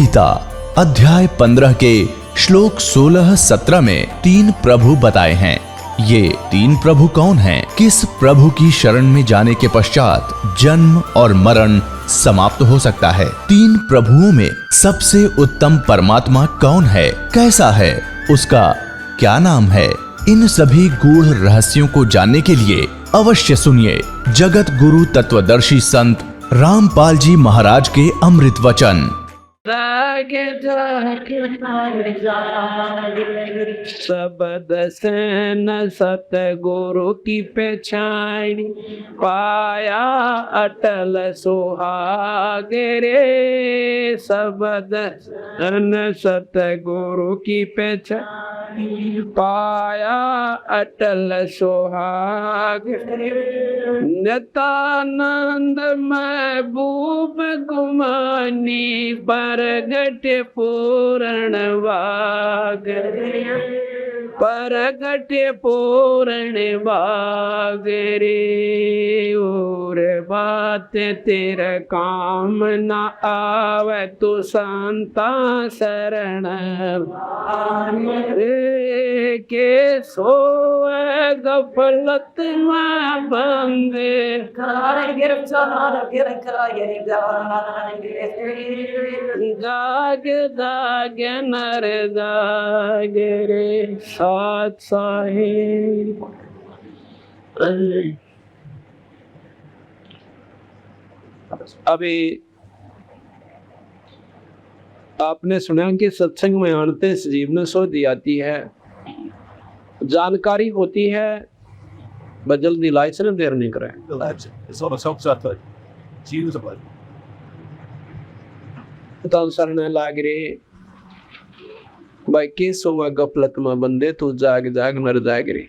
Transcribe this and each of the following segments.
गीता अध्याय 15 के श्लोक 16-17 में 3 प्रभु बताए हैं। ये 3 प्रभु कौन हैं? किस प्रभु की शरण में जाने के पश्चात जन्म और मरण समाप्त हो सकता है? 3 प्रभुओं में सबसे उत्तम परमात्मा कौन है? कैसा है? उसका क्या नाम है? इन सभी गूढ़ रहस्यों को जानने के लिए अवश्य सुनिए जगत गुरु तत्वदर्शी संत रामपाल जी महाराज के अमृत वचन। शब्द से न सतगुरु की पहचान, पाया अटल सुहाग रे। शब्द न सतगुरु की पहचान, पाया अटल सुहाग। नित्यानंद महबूब गुमानी परगट पूर्ण वाग, परगट पूर्ण वाग रे। और बात तेरा काम न आवे तो संता शरण रे। के सोए गफलत में बंदे, जाग जाग नर जाग रे। साथ साहिब अभी आपने सुना कि सत्संग में आते जीवन शोधी आती है, जानकारी होती है, बस जल्दी लाइसेंस देर नहीं करें। तो सरने लाग रे भाई के सोवा गफलत में बंदे, तू जाग जाग मर जाग रे।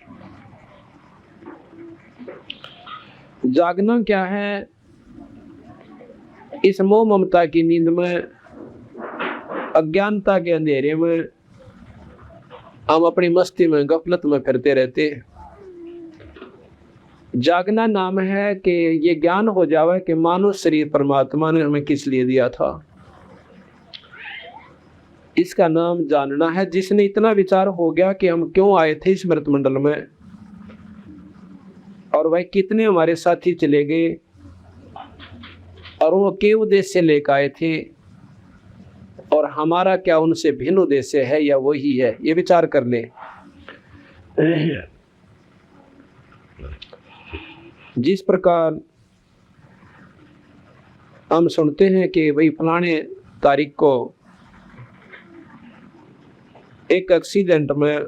जागना क्या है? इस मोह ममता की नींद में, अज्ञानता के अंधेरे में हम अपनी मस्ती में गफलत में फिरते रहते हैं। जागना नाम है कि ये ज्ञान हो जावे कि मानव शरीर परमात्मा ने हमें किस लिए दिया था। इसका नाम जानना है। जिसने इतना विचार हो गया कि हम क्यों आए थे इस मृत मंडल में, और वह कितने हमारे साथी चले गए, और वो के उद्देश्य लेकर आए थे, और हमारा क्या उनसे भिन्न उद्देश्य है या वही है, ये विचार कर ले। जिस प्रकार हम सुनते हैं कि भाई फलाने तारीख को एक एक्सीडेंट में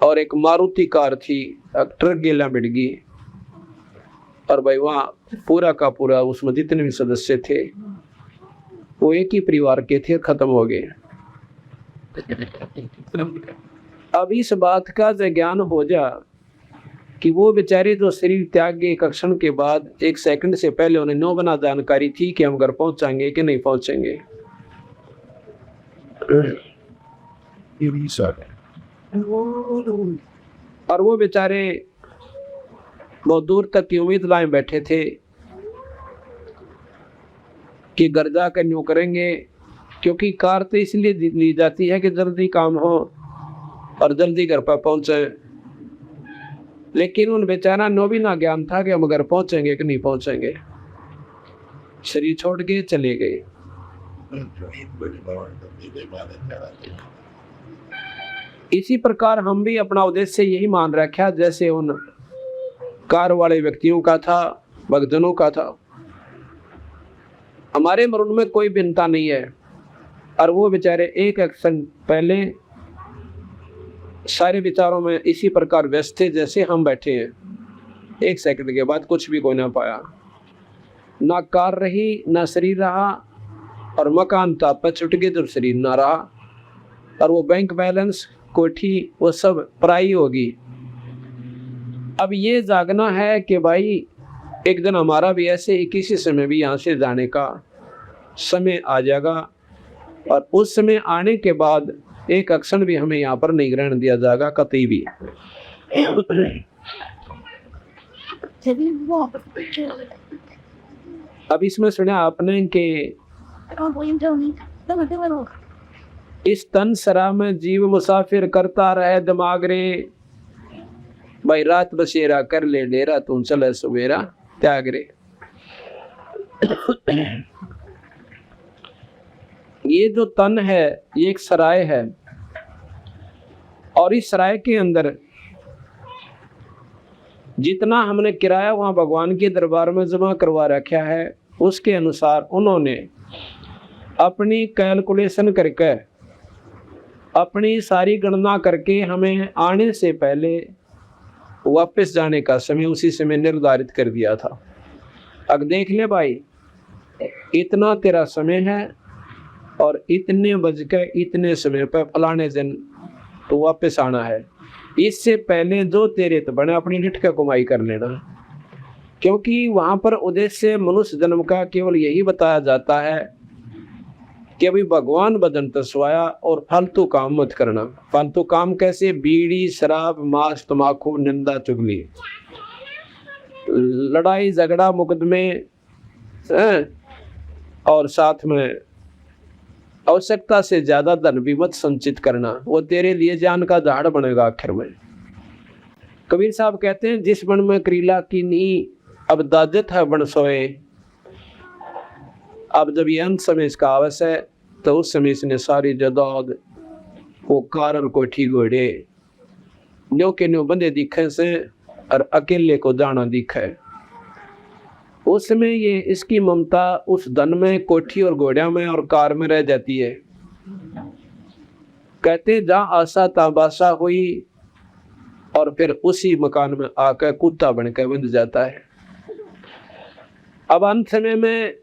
और एक मारुति कार थी, ट्रक गेला मिट गई, और भाई वहाँ पूरा का पूरा उसमें जितने भी सदस्य थे वो एक ही परिवार के थे, खत्म हो गए। अब इस बात का ज्ञान हो जा कि वो बेचारे जो शरीर त्याग के एक क्षण के बाद, 1 सेकंड से पहले उन्हें नो बना जानकारी थी कि हम घर पहुंचाएंगे कि नहीं पहुंचेंगे। और वो बेचारे बहुत दूर तक की उम्मीद लाए बैठे थे कि घर जाकर न्यू करेंगे, क्योंकि कार तो इसलिए ली जाती है कि जल्दी काम हो और जल्दी घर पर पहुंचे। लेकिन उन बेचारा नो भी ना ज्ञान था कि हम घर पहुंचेंगे कि नहीं पहुंचेंगे। शरीर छोड़ के चले गए। इसी प्रकार हम भी अपना उद्देश्य यही मान रखा जैसे उन कार वाले व्यक्तियों का था, भक्तजनों का था। हमारे मरण में कोई भिन्नता नहीं है, और वो बेचारे एक एक्शन पहले सारे विचारों में इसी प्रकार व्यस्त थे जैसे हम बैठे हैं। 1 सेकंड के बाद कुछ भी कोई ना पाया, ना कार रही ना शरीर रहा, और मकान था पर छुट गए तो शरीर ना रहा, और वो बैंक बैलेंस कोठी वो सब पराई होगी। अब ये जागना है कि भाई एक दिन हमारा भी ऐसे ही किसी समय भी यहाँ से जाने का समय आ जाएगा, और उस समय आने के बाद एक क्षण भी हमें यहाँ पर नहीं रहने दिया जाएगा कतई भी। अब इसमें सुना आपने कि इस तन सरा में जीव मुसाफिर करता रहे दिमाग रे, भाई रात बसेरा कर ले डेरा तू चले सवेरा त्याग रे। ये जो तन है ये एक सराय है, और इस सराय के अंदर जितना हमने किराया वहां भगवान के दरबार में जमा करवा रखा है, उसके अनुसार उन्होंने अपनी कैलकुलेशन करके, अपनी सारी गणना करके हमें आने से पहले वापस जाने का समय उसी समय निर्धारित कर दिया था। अब देख ले भाई, इतना तेरा समय है और इतने बज के इतने समय पर फलाने दिन तो वापस आना है। इससे पहले जो तेरे तो बने अपनी निठ का कमाई कर लेना, क्योंकि वहां पर उद्देश्य मनुष्य जन्म का केवल यही बताया जाता है कि अभी भगवान भजन तस्वाया और फालतू काम मत करना। फालतू काम कैसे? बीड़ी, शराब, मांस, तम्बाकू, निंदा, चुगली, लड़ाई झगड़ा, मुकदमे, और साथ में आवश्यकता से ज्यादा धन भी मत संचित करना, वो तेरे लिए जान का झाड़ बनेगा आखिर में। कबीर साहब कहते हैं, जिस बन में करीला की नी अब दाजत है बन सोए। अब जब ये अंत समय इसका आवश है तो उस समय इसने सारी जदाद वो कारण को ठीक घोड़े न्यो के न्यो बंदे दिखे से और अकेले को जाना दिखे। उस समय ये इसकी ममता उस धन में, कोठी और घोड़िया में और कार में रह जाती है। कहते जहाँ आशा ताबाशा हुई और फिर उसी मकान में आकर कुत्ता बनकर बंध जाता है। अब अंत समय में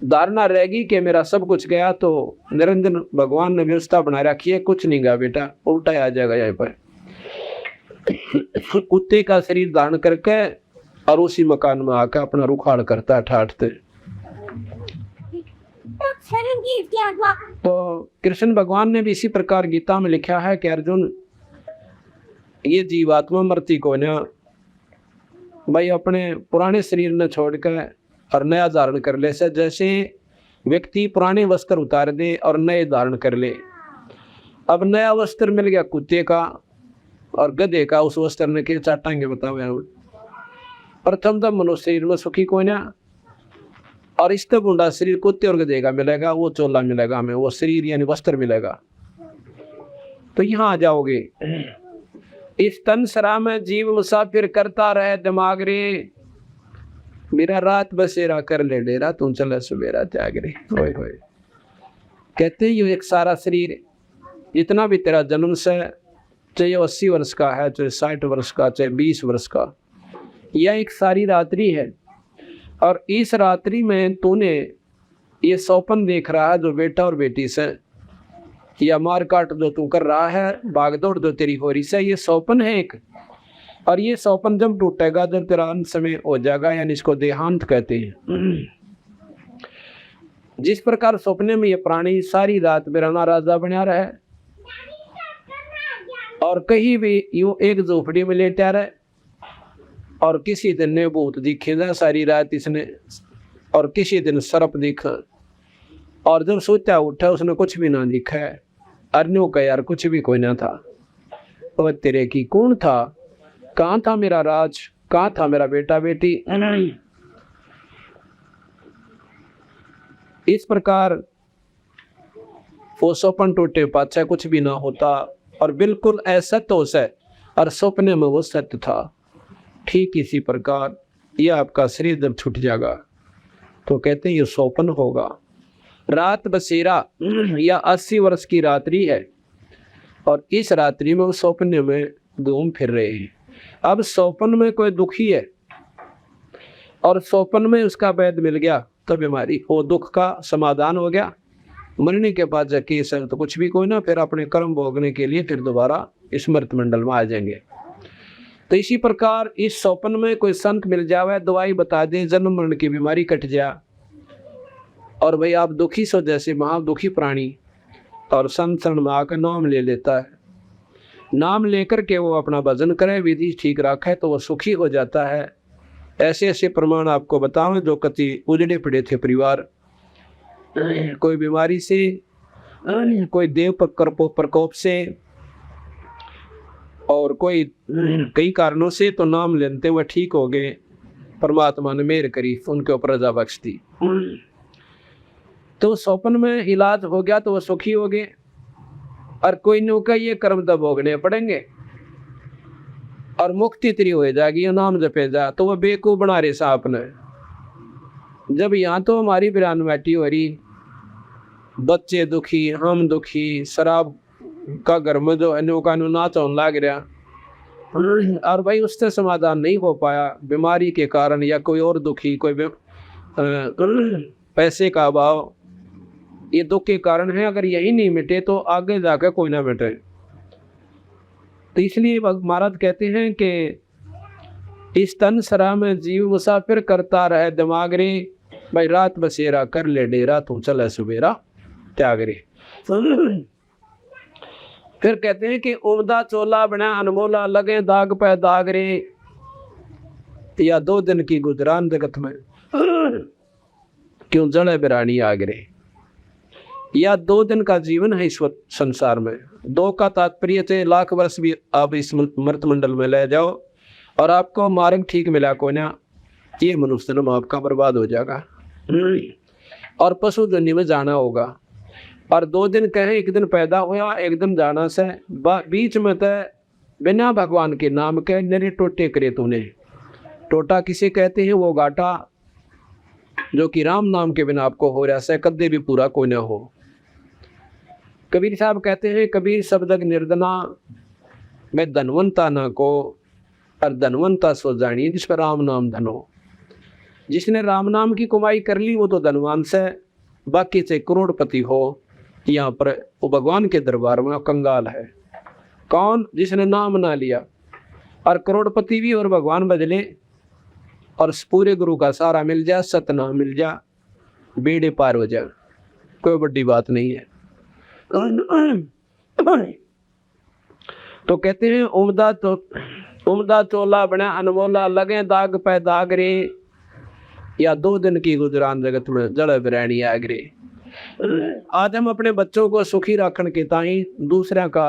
धारणा रहेगी कि मेरा सब कुछ गया, तो निरंजन भगवान ने व्यवस्था बना रखी है, कुछ नहीं गया बेटा, उल्टा आ जाएगा यहाँ पर। कुत्ते का शरीर धारण करके और उसी मकान में आकर अपना रुखाड़ करता है ठाठते। तो कृष्ण भगवान ने भी इसी प्रकार गीता में लिखा है कि अर्जुन, ये जीवात्मा मरती को ना भाई अपने पुराने शरीर ने छोड़कर और नया धारण कर ले से, जैसे व्यक्ति पुराने वस्त्र उतार दे और नए धारण कर ले। अब नया वस्त्र मिल गया कुत्ते का और गधे का, उस वस्त्र ने क्या चाटांगे बताओ। प्रथम तो मनुष्य शरीर में सुखी कोई ना, और इस तक गुंडा शरीर कुत्ते और गधे का मिलेगा, वो चोला मिलेगा हमें, वो शरीर यानी वस्त्र मिलेगा। तो यहाँ आ जाओगे। इस तन सरा में जीव मुसाफिर करता रहे दिमाग रे, मेरा रात बसेरा कर ले डेरा तू चले सवेरा त्याग रे। होए होए। कहते हैं ये एक सारा शरीर जितना भी तेरा जन्म से, चाहे 80 वर्ष का है, चाहे 60 वर्ष का, चाहे 20 वर्ष का, यह एक सारी रात्रि है। और इस रात्रि में तूने ये सौपन देख रहा है जो बेटा और बेटी से, या मार काट जो तू कर रहा है, भागदौड़ जो तेरी हो रही है, ये सौपन है एक। और ये सौपन जब टूटेगा, जब तेरा अंत समय हो जाएगा, यानी इसको देहांत कहते हैं। जिस प्रकार सपने में ये प्राणी सारी रात बिराना राजा बना रहे और कहीं भी यूं एक झोपड़ी में लेटा रहे, और किसी दिन ने भूत दिखेगा सारी रात इसने, और किसी दिन सर्प दिखा, और जब सोचा उठा उसने कुछ भी ना दिखा है। अर्नियों का यार कुछ भी कोई ना था। और तेरे की कौन था? कहाँ था मेरा राज? कहाँ था मेरा बेटा बेटी? इस प्रकार वो सपन टूटे पाछा कुछ भी ना होता, और बिल्कुल असत्य हो से, और सपने में वो सत्य था। ठीक इसी प्रकार यह आपका शरीर जब छूट जाएगा तो कहते हैं ये सौपन होगा। रात बसेरा या 80 वर्ष की रात्रि है, और इस रात्रि में वो सपने में घूम फिर रहे हैं। अब सौपन में कोई दुखी है और सौपन में उसका वैद मिल गया तो बीमारी, वो दुख का समाधान हो गया। मरने के बाद जाके तो कुछ भी कोई ना, फिर अपने कर्म भोगने के लिए फिर दोबारा स्मृत मंडल में आ जाएंगे। तो इसी प्रकार इस सौपन में कोई संत मिल जावे, दवाई बता दे, जन्म मरण की बीमारी कट जा, और भाई आप दुखी सो जैसे महादुखी प्राणी, और संत शरण में आकर नाम ले लेता है। नाम लेकर के वो अपना भजन करे, विधि ठीक रखे, तो वो सुखी हो जाता है। ऐसे ऐसे प्रमाण आपको बताऊं जो कति उजड़े पड़े थे परिवार, कोई बीमारी से, कोई देव प्रकोप से, और कोई कई कारणों से, तो नाम लेते हुए ठीक हो गए। परमात्मा ने मेहर करी, उनके ऊपर रजा बख्श दी। तो स्वप्न में इलाज हो गया तो वो सुखी हो गए। और कोई नौका ये कर्म तब भोगने पड़ेंगे और मुक्ति तेरी हो जाएगी, नाम जपे जा, तो वो बेवकूफ बना रहे सांप ने। जब यहाँ तो हमारी बिरान बैठी हो रही, बच्चे दुखी, हम दुखी, शराब का घर में जो है नौका नाच होने लग रहा, और भाई उससे समाधान नहीं हो पाया बीमारी के कारण, या कोई और दुखी, कोई पैसे का अभाव, ये दुख के कारण है। अगर यही नहीं मिटे तो आगे जाकर कोई ना मिटे। तो इसलिए महाराज कहते हैं कि इस तन सरा में जीव मुसाफिर करता रहे दिमाग रे, भाई रात बसेरा कर ले डेरा, तू चले सुबेरा त्याग रे। फिर कहते हैं कि उमदा चोला बना अनमोला, लगे दाग पे दाग रे, या 2 दिन की गुजरान जगत में क्यों जड़े बिरानी आग रे। या 2 दिन का जीवन है इस संसार में। 2 का तात्पर्य से लाख वर्ष भी आप इस मृत मंडल में ले जाओ और आपको मार्ग ठीक मिला को ना, ये मनुष्य जन्म आपका बर्बाद हो जाएगा और पशु जन्य में जाना होगा। और 2 दिन कहे, 1 दिन पैदा हुआ, 1 दिन जाना से, बीच में तो बिना भगवान के नाम के नरे टोटे करे तूने। टोटा किसे कहते हैं? वो घाटा जो कि राम नाम के बिना आपको हो रहा है, कदे भी पूरा कोई ना हो। कबीर साहब कहते हैं, कबीर शब्दक निर्दना मैं धनवंता ना को, और धनवंता सो जानी जिस पर राम नाम धनो। जिसने राम नाम की कमाई कर ली वो तो धनवान से, बाकी से करोड़पति हो यहाँ पर वो भगवान के दरबार में कंगाल है। कौन? जिसने नाम ना लिया। और करोड़पति भी और भगवान बदले और पूरे गुरु का सारा मिल जा, सतनाम मिल जा, बेड़े पार हो जा, कोई बड़ी बात नहीं है। तो कहते हैं उमदा चोला बना अनमोला, लगे दाग पे दाग रे, या 2 दिन की गुजरान जगत में जड़ बिरैनी आगरे। आज हम अपने बच्चों को सुखी रखने के ताई दूसरा का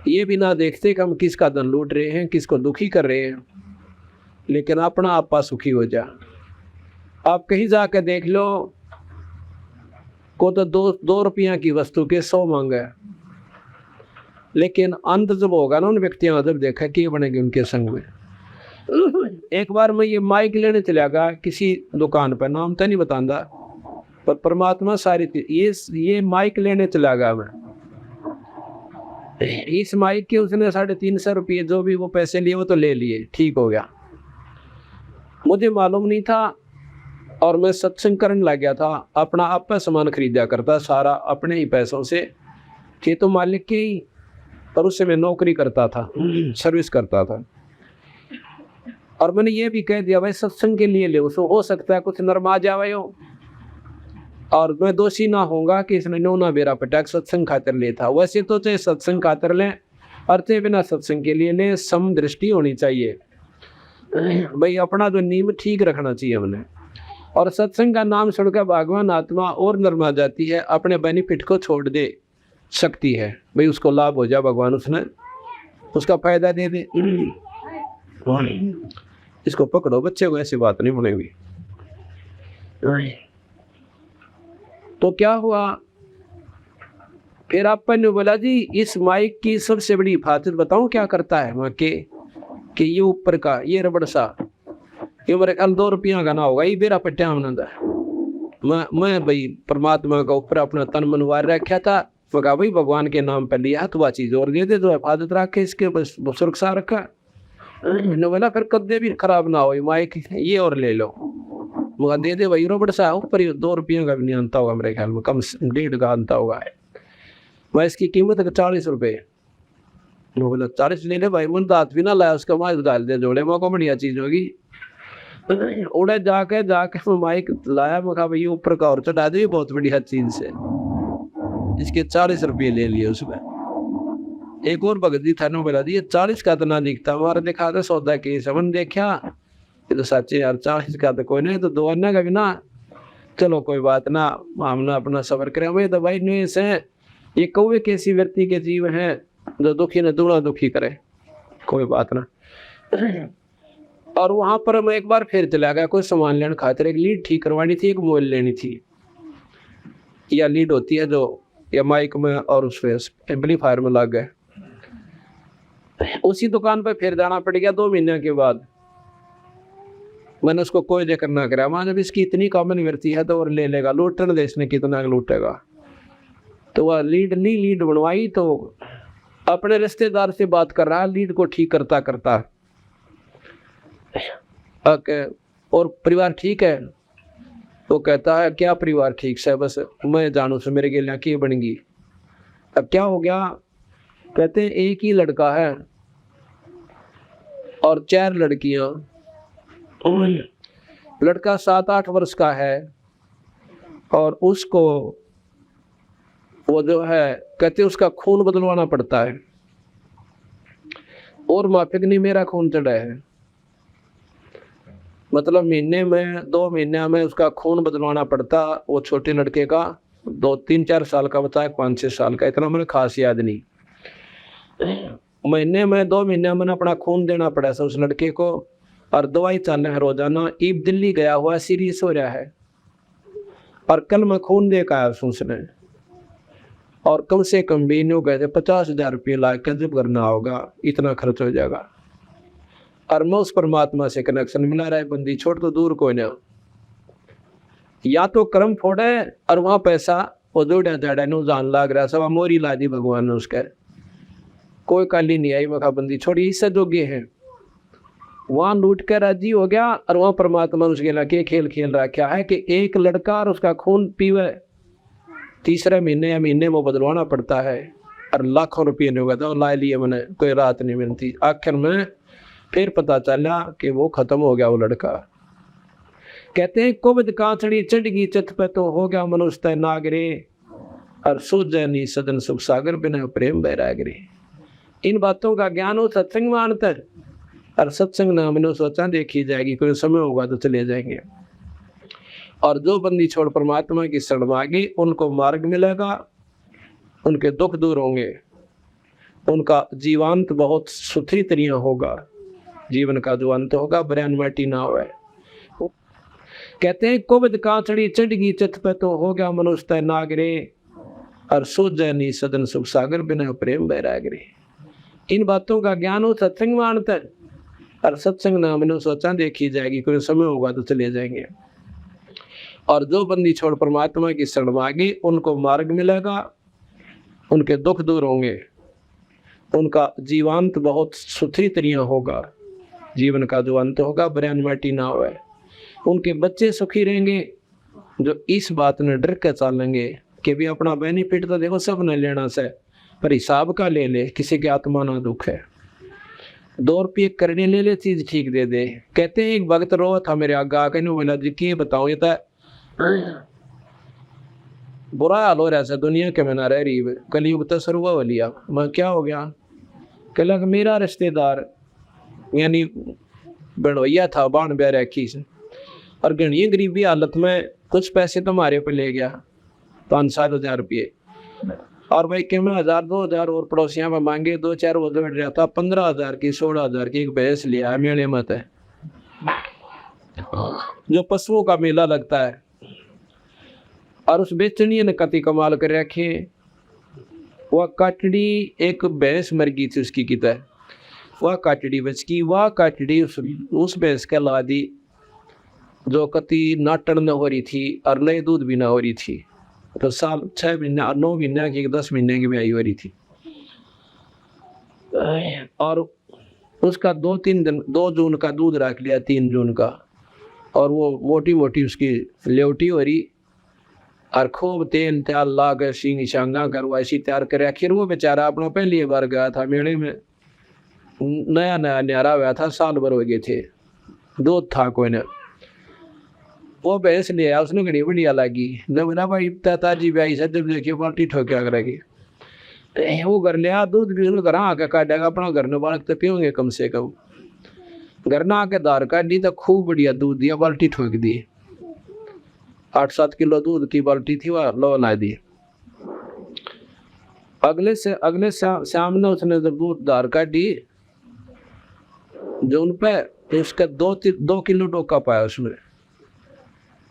ये भी ना देखते कि हम किसका धन लूट रहे हैं, किसको दुखी कर रहे हैं, लेकिन अपना आपा सुखी हो जा। आप कहीं जाकर देख लो, को तो 2 रुपया की वस्तु के 100 मांगे, लेकिन अंत जब होगा ना उन व्यक्तियों जब देखा कि ये बनेंगे उनके संग में। एक बार मैं ये माइक लेने चला गया किसी दुकान पर, नाम तो नहीं बताऊंगा, पर परमात्मा सारी ये माइक लेने चला गया मैं। इस माइक के उसने 350 रुपये जो भी वो पैसे लिए वो तो ले लिए, ठीक हो गया। मुझे मालूम नहीं था और मैं सत्संग करने लग गया था। अपना आप पे सामान खरीदा करता सारा अपने ही पैसों से, कि तो मालिक के ही, पर उससे मैं नौकरी करता था, सर्विस करता था। और मैंने ये भी कह दिया भाई सत्संग के लिए ले, उसको हो सकता है कुछ नरमा जावे हो, और मैं दोषी ना होऊंगा कि इसने नोना बेरा पटाक सत्संग खातर ले था। वैसे तो चाहे सत्संग खातर लें और चाहे बिना सत्संग के लिए लें, सम दृष्टि होनी चाहिए भाई, अपना जो नियम ठीक रखना चाहिए हमने। और सत्संग का नाम सुनकर भगवान आत्मा और नरमा जाती है, अपने बेनिफिट को छोड़ दे सकती है भाई, उसको लाभ हो जाए, भगवान उसने उसका फायदा दे दे। इसको पकड़ो बच्चे को, ऐसी बात नहीं बनेगी। तो क्या हुआ फिर अपन ने बोला जी इस माइक की सबसे बड़ी हिफाजत बताऊं क्या करता है वहाँ के, कि ये ऊपर का ये रबड़ सा, ये मेरे ख्याल 2 रुपया का ना होगा, ये बेरा पट्टिया मैं भाई परमात्मा का ऊपर अपना तन मनवार रखा था। तो कहा भाई भगवान के नाम पर लिया तो वह चीज़ और दे दे, तो हिफाजत रखे इसके, बस सुरक्षा रखा। बोला फिर कदे भी खराब ना हो माइक, ये और ले लो। वो दे दे भाई रबड़ सा ऊपर, 2 रुपयों का भी नहीं आता होगा मेरे ख्याल में, कम 1.5 का आता होगा। मैं इसकी कीमत है 40 रुपये। बोला 40 ले ले भाई, मुझे दांत भी ना लाया उसका, माइक डाल दे जोड़े में, को बढ़िया चीज़ होगी। उड़े जाके मैं माइक लाया, मैं कहा भाई ऊपर का और चढ़ा दे, बहुत बढ़िया चीज़ से। इसके 40 रुपये ले लिए उसमें। एक और भगत जी था, बोला जी 40 का तो ना दिखता, हमारा दिखा था सौदा केस, हमने देखा ये तो सच है यार, 40 का तो कोई नहीं, तो 2 अन्ना का भी ना, चलो कोई बात ना, हमने अपना सफर करें। वे दवाई नहीं से ये कौवे कैसी व्यक्ति के जीव हैं जो दुखी न दूना दुखी करे, कोई बात ना। और वहां पर मैं एक बार फिर चला गया कोई सामान लेने खातिर, एक लीड ठीक करवानी थी, एक मोबाइल लेनी थी। या लीड होती है जो या माइक में और उस एम्पलीफायर में लग गए। उसी दुकान पर फिर जाना पड़ गया 2 महीने के बाद। मैंने उसको कोई जिक्र ना करा, वहां जब इसकी इतनी कॉमन व्यक्ति है तो और ले लेगा, लूटने देश ने कितना लूटेगा। तो वह लीड बनवाई, तो अपने रिश्तेदार से बात कर रहा है लीड को ठीक करता करता। और परिवार ठीक है? तो कहता है क्या परिवार ठीक से, बस मैं जानू से मेरे गेलियाँ की बनेगी। अब क्या हो गया? कहते हैं एक ही लड़का है और 4 लड़कियां। लड़का 7-8 वर्ष का है और उसको वो जो है कहते उसका खून बदलवाना पड़ता है, और माफिक नहीं मेरा खून चढ़ा है। मतलब महीने में 2 महीने में उसका खून बदलवाना पड़ता। वो छोटे लड़के का 2-3-4 साल का बताया, 5-6 साल का, इतना मुझे खास याद नहीं। महीने में 2 महीने में अपना खून देना पड़ा था उस लड़के को, और दवाई चलना है रोजाना। ईब दिल्ली गया हुआ सीरियस हो रहा है, और कल मैं खून दे का आया उसने, और कम से कम भी नहीं कहते 50,000 रुपये ला के जब करना होगा, इतना खर्च हो जाएगा। और मैं उस परमात्मा से कनेक्शन मिला रहा है, बंदी छोड़ तो दूर कोई ना, या तो कर्म फोड़े और वहाँ पैसा वो जोड़ा जाड़ा नो जान लाग रहा सब मोरी ला दी भगवान ने उसके, कोई काली नहीं आई। मखा बंदी छोड़ी इससे जोगे हैं, वहाँ लूट कर राजी हो गया। और वहाँ परमात्मा उसके लगे खेल खेल रखा है कि एक लड़का और उसका खून पीवे, 3रे महीने या महीने में बदलवाना पड़ता है, और लाखों रुपये नहीं होगा तो ला लिए मैंने, कोई रात नहीं मिलती। आखिर में फिर पता चला कि वो खत्म हो गया वो लड़का। कहते हैं कुबद कांचड़ी चढ़गी चत पे तो हो गया मनुष्य नागरे, और सूझे नहीं सदन सुख सागर बिना प्रेम बैरागरे। इन बातों का ज्ञान हो सत्संग मानता है, और सत्संग ना मैंने सोचा देखी जाएगी, कोई समय होगा तो चले जाएंगे। और जो बंदी छोड़ परमात्मा की शरण मांगी उनको मार्ग मिलेगा, उनके दुख दूर होंगे, उनका जीवांत बहुत सुथरी तरीका होगा, जीवन का जो अंत होगा बरैनवाटी ना हो। कहते हैं कुबद कांचड़ी चढ़गी चत पे तो हो गया मनुष्य नागरे, और सूझे नहीं सदन सुख सागर बिना प्रेम बैरागरे। इन बातों का ज्ञान हो सत्संग मानता है, और सत्संग ना मैंने सोचा देखी जाएगी, कोई समय होगा तो चले जाएंगे। और जो बंदी छोड़ परमात्मा की शरण मांगी उनको मार्ग मिलेगा, उनके दुख दूर होंगे, उनका जीवांत बहुत सुथरी तरीका होगा, जीवन का जो अंत होगा बरैनवाटी ना हो। उनके बच्चे सुखी रहेंगे जो इस बात ने डर के चलेंगे कि भी अपना बेनिफिट तो देखो सब ने लेना से, पर हिसाब का ले ले, किसी की आत्मा ना दुख है। 2 रुपये करने ले ले, चीज ठीक दे दे। कहते हैं एक भक्त रो था मेरे आगे आके, बोला जी की बताऊं, ये तो बुरा हाल हो रहा है दुनिया के में ना रह रही, कलयुग तो शुरू हो लिया। मैं क्या हो गया? कहला मेरा रिश्तेदार यानी बनवैया था, बाण ब्याह रखी से, और घनी गरीबी हालत में कुछ पैसे तो हमारे पे ले गया, 5-7 हज़ार रुपये। और भाई कि मैं 1,000-2,000 और पड़ोसियां में मांगे, 2-4 वो बैठ रहा था, 15,000 की 16,000 की एक भैंस लिया है मेले मत है, जो पशुओं का मेला लगता है। और उस बेचनी ने कति कमाल कर रखे, वह काटड़ी एक भैंस मर गई थी उसकी किता, वह काटड़ी बच की, वह काटड़ी उस भैंस के ला दी जो कति नाटन न हो रही थी और नए दूध भी ना हो रही थी। तो साल 6 महीने और 9 महीने की 10 महीने की ब्याई हो रही थी। और उसका 2-3 दिन 2 जून का दूध रख लिया, 3 जून का, और वो मोटी मोटी उसकी लेवटी हो रही, और खूब तेल त्याल ला कर सींग शांगा करवा ऐसी तैयार कर। आखिर वो बेचारा अपना पहली बार गया था मेले में, नया नया न्यारा हुआ था, साल भर हो गए थे, दूध था कोई ना। वो भैंस ले आया, उसने घड़ी बढ़िया लगी, न बोला भाई ताजी ब्याई से जब देखिए बाल्टी ठोक्या करेगी। वो घर ले आ, दूध भी घर आके काटेगा, अपना घर ने बालक तो पियोगे कम से कम। घर ना आके दार काटी तो खूब बढ़िया दूध दिया, बाल्टी ठोक दी। 8-7 किलो दूध की बाल्टी थी, वह लो ला दी। अगले शाम ने उसने जब दूध धार काटी जो उन पे, तो उसका 2 किलो डोका पाया उसमें।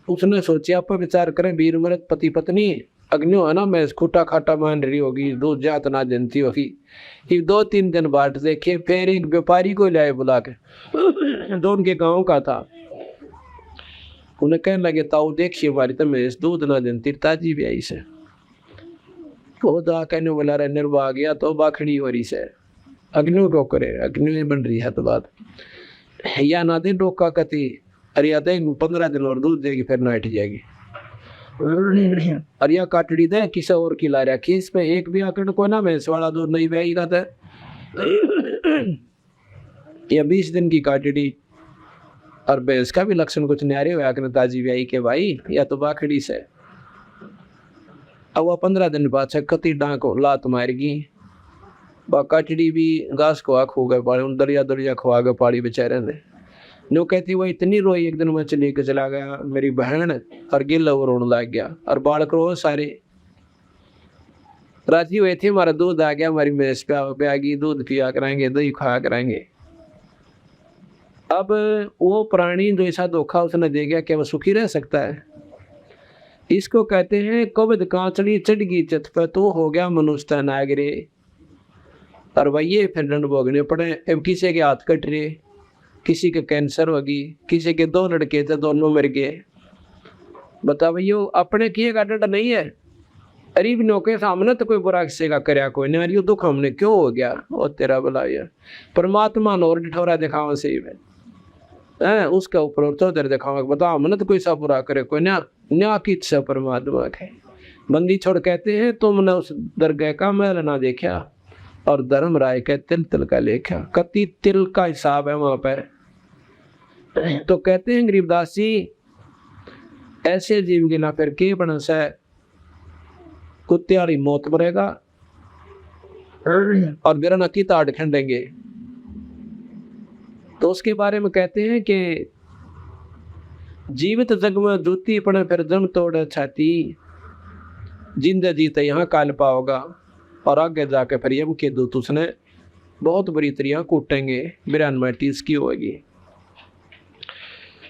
उसने सोचा आप विचार करें, वीर मृत पति पत्नी अग्नियो है ना, मैं खूटा खाटा मान रही होगी, दूध जात ना जनती होगी। 2-3 दिन बाद देखे, फिर एक व्यापारी को लाए बुला के, जो उनके गांव का था। उन्हें कहने लगे, ताऊ देखिए हमारी तो मैं दूध ना जनती, ताजी भी आई से। वो तो कहने बोला रहे निर्वाह गया तो बाखड़ी हो रही से, अग्नि को करे, अग्नि बन रही है तो बात या ना दे डोका कती, अरे या दे 15 दिन और दूध देगी, फिर ना हट जाएगी। अरे या काटड़ी दे किसी और की ला रखी, इस पे एक भी आकड़ को ना भैंस वाला दूध नहीं बेगा था। या 20 दिन की काटड़ी, और भैंस का भी लक्षण कुछ न्यारे हुआ कि ताजी ब्याई के भाई, या तो बाखड़ी से। अब वह 15 दिन बाद से कती डांक को लात मारेगी, बा काटड़ी भी घास को आँख हो गए पाड़ी, दरिया दरिया खुआ गए पाड़ी बेचारे ने। नो कहती वो इतनी रोई, एक दिन मैं चली के चला गया मेरी बहन, और गिल रोने लग गया, और बालक रो सारे। राजी हुए थे, हमारा दूध आ गया, हमारी भैंस पे आ गई, दूध पिया कराएंगे, दही खाया कराएंगे। अब वो प्राणी जो ऐसा धोखा उसने दे गया, क्या वो सुखी रह सकता है? इसको कहते हैं कबद कांचड़ी चढ़ गई चत पे, तो हो गया मनुष्य नागरे। और वही फिर दंड भोगने पड़े। अब किसी के हाथ कट रहे, किसी के कैंसर होगी, किसी के 2 लड़के थे दोनों मर गए। बता भैया अपने किए का डंड नहीं है। गरीब नो के सामने तो कोई बुरा किसी का करया कोई नहीं, अरे दुख हमने क्यों हो गया, वो तेरा भला यार। परमात्मा ने और ठोरा दिखावा सही में है, उसके ऊपर तो दर दिखावा, बता हमने तो कोई सा बुरा करे कोई ना, न्या की इच्छा परमात्मा के। बंदी छोड़ कहते हैं तुमने उस दरगाह का महल ना देखा, और धर्म राय के तिल तिल का लेखा, कति तिल का हिसाब है वहां पर। तो कहते हैं गरीबदास जी, ऐसे जीव गिना फिर के बनस है, कुत्ते वाली मौत मरेगा और मेरा नकी ताड़ खंडेंगे। तो उसके बारे में कहते हैं कि जीवित जग में जूती पड़े फिर जम तोड़ छाती, जिंदा जीते यहाँ काल पाओगा। और आगे जाके फिर यम के दूत उसने बहुत बुरी तरह कूटेंगे, 92 इसकी होगी।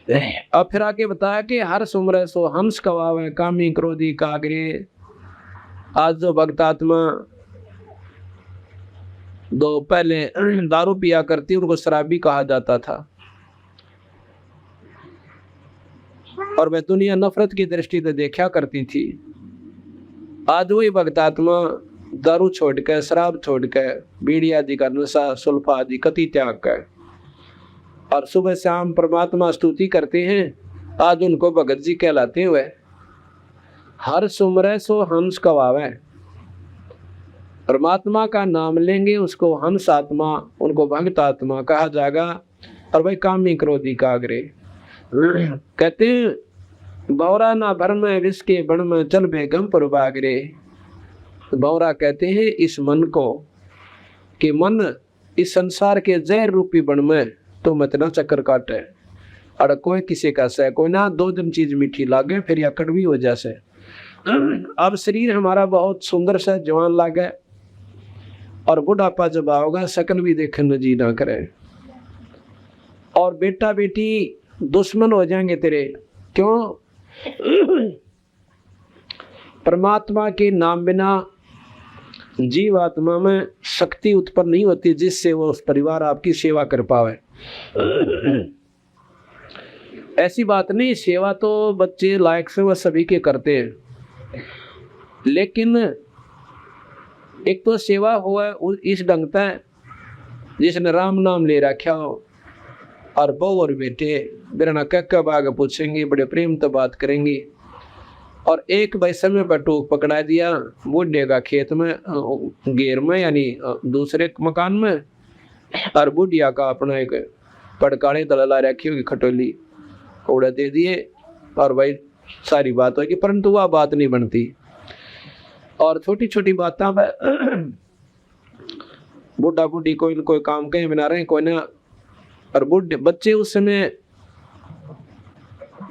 अब फिर आगे बताया कि हर सुमर सो हंस कवावे, कामी क्रोधी कागरे। आज जो भक्तात्मा दो पहले दारू पिया करती, उनको शराबी कहा जाता था, और वह दुनिया नफरत की दृष्टि से देखा करती थी। आज वही भक्तात्मा दारू छोड़ कर, शराब छोड़ कर, बीड़ी आदि का नशा, सुल्फा आदि कति त्याग कर, और सुबह शाम परमात्मा स्तुति करते हैं। आज उनको भगत जी कहलाते हुए। हर सुमरे सो हंस कवावे, परमात्मा का नाम लेंगे उसको हंस आत्मा, उनको भक्त आत्मा कहा जाएगा। और भाई कामी क्रोधी कागरे कहते हैं बौरा ना भर में विष के बण में चल बेगम पर बागरे। बौरा कहते हैं इस मन को, कि मन इस संसार के जहर रूपी बण में तो मत ना चक्कर काटे, और कोई किसी का सह कोई ना, 2 दिन चीज मीठी लागे फिर या कड़वी हो जैसे। अब शरीर हमारा बहुत सुंदर सा जवान लागे, और बुढ़ापा जब आओगा शकल भी देखने जी ना करे, और बेटा बेटी दुश्मन हो जाएंगे तेरे। क्यों? परमात्मा के नाम बिना जीव आत्मा में शक्ति उत्पन्न नहीं होती जिससे वो उस परिवार आपकी सेवा कर पावे। ऐसी बात नहीं, सेवा तो बच्चे लायक से वह सभी के करते हैं, लेकिन एक तो सेवा हुआ इस ढंग से जिसने राम नाम ले रखा हो, और बहू और बेटे बिरना कक्का बाग पूछेंगे, बड़े प्रेम तो बात करेंगी। और एक भाई समय पर टूक पकड़ा दिया बूढ़े का खेत में घेर में, यानी दूसरे मकान में, और बुढ़िया का अपना एक पड़काड़े दलला रखी होगी खटोली, उड़ा दे दिए, और भाई सारी बात होगी, परंतु वह बात नहीं बनती। और छोटी छोटी बातों पर बुढ़ा बुढ़ी कोई काम कहीं बना रहे कोई ना, और बुढ़े बच्चे उस समय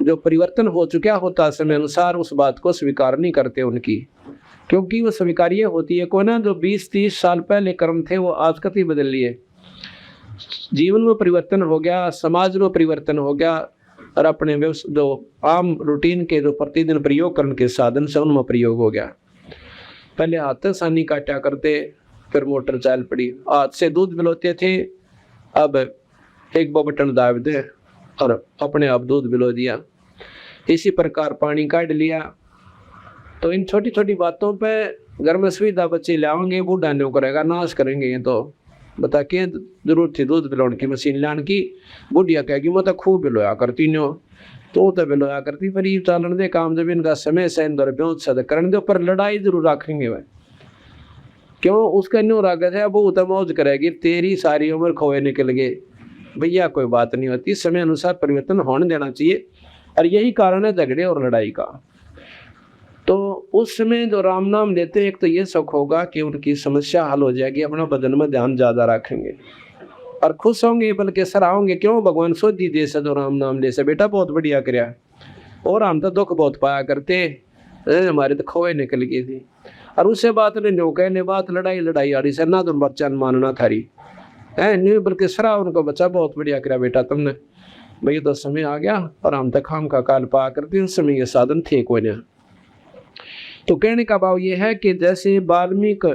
जो परिवर्तन हो चुका होता समय अनुसार उस बात को स्वीकार नहीं करते उनकी, क्योंकि वो स्वीकार्य होती है को ना। जो 20-30 साल पहले कर्म थे वो आज कभी बदल लिए, जीवन में परिवर्तन हो गया, समाज में परिवर्तन हो गया, और अपने जो आम रूटीन के जो प्रतिदिन प्रयोग करने के साधन से उनमें प्रयोग हो गया। पहले हाथ सानी काटा करते, फिर मोटर चाल पड़ी, हाथ से दूध बिलोते थे, अब एक बटन दाब दे और अपने आप दूध बिलो दिया। इसी प्रकार पानी काट लिया। तो इन छोटी छोटी बातों पे घर में सुविधा बच्चे लाओगे, बूढ़ा नहीं करेगा, नाश करेंगे। ये तो बता के जरूरत थी दूध बिलोण की मशीन लाने की, बुढ़िया कहेगी मैं तो खूब बिलोया करती नो, तो बिलोया करती, पर ये चालन दे काम जब इनका समय से इंदौर ब्योत सद करने दो, पर लड़ाई जरूर रखेंगे वह। क्यों? उसका न्यू रागत है, वो तो मौज करेगी, तेरी सारी उम्र खोए निकल गए। भैया कोई बात नहीं होती, समय अनुसार परिवर्तन होने देना चाहिए, और यही कारण है झगड़े और लड़ाई का। तो उस समय जो राम नाम लेते हैं, एक तो ये सुख होगा कि उनकी समस्या हल हो जाएगी, अपना बदन में ध्यान ज्यादा रखेंगे और खुश होंगे, बल्कि सराहोंगे। क्यों? भगवान सोची दे से जो राम नाम ले से, बेटा बहुत बढ़िया कराया, और हम तो दुख बहुत पाया करते, हमारे तो खोए निकल गई थी। और उससे बात ने न्यू कहने बात लड़ाई लड़ाई आ रही से ना, तुम बच्चा मानना थारी है नहीं, बल्कि सरा उनको, बच्चा बहुत बढ़िया कराया बेटा तुमने, भाई तो समय आ गया और हम तक खाम का काल पा करते, उस समय ये साधन थे कोई ना। तो कहने का भाव ये है कि जैसे वाल्मीकि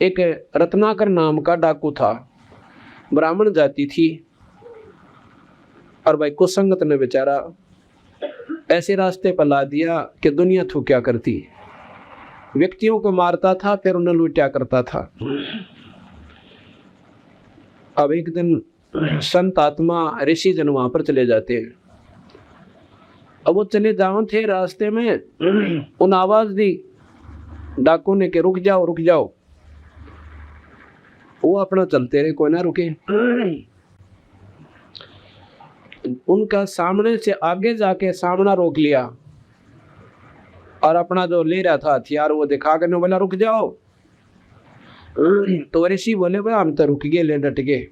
एक रत्नाकर नाम का डाकू था, ब्राह्मण जाति थी, और भाई कुसंगत ने बेचारा ऐसे रास्ते पर ला दिया कि दुनिया थू क्या करती, व्यक्तियों को मारता था, फिर उन्हें लूटा करता था। अब एक दिन संत आत्मा ऋषि जन वहां पर चले जाते हैं। अब वो चले जाओ थे, रास्ते में उन आवाज दी डाकू ने कि रुक जाओ रुक जाओ। वो अपना चलते रहे, कोई ना रुके। उनका सामने से आगे जाके सामना रोक लिया, और अपना जो ले रहा था हथियार वो दिखा कर बोला रुक जाओ। तो ऋषि बोले भाई हम तो रुक गए, ले डट गए।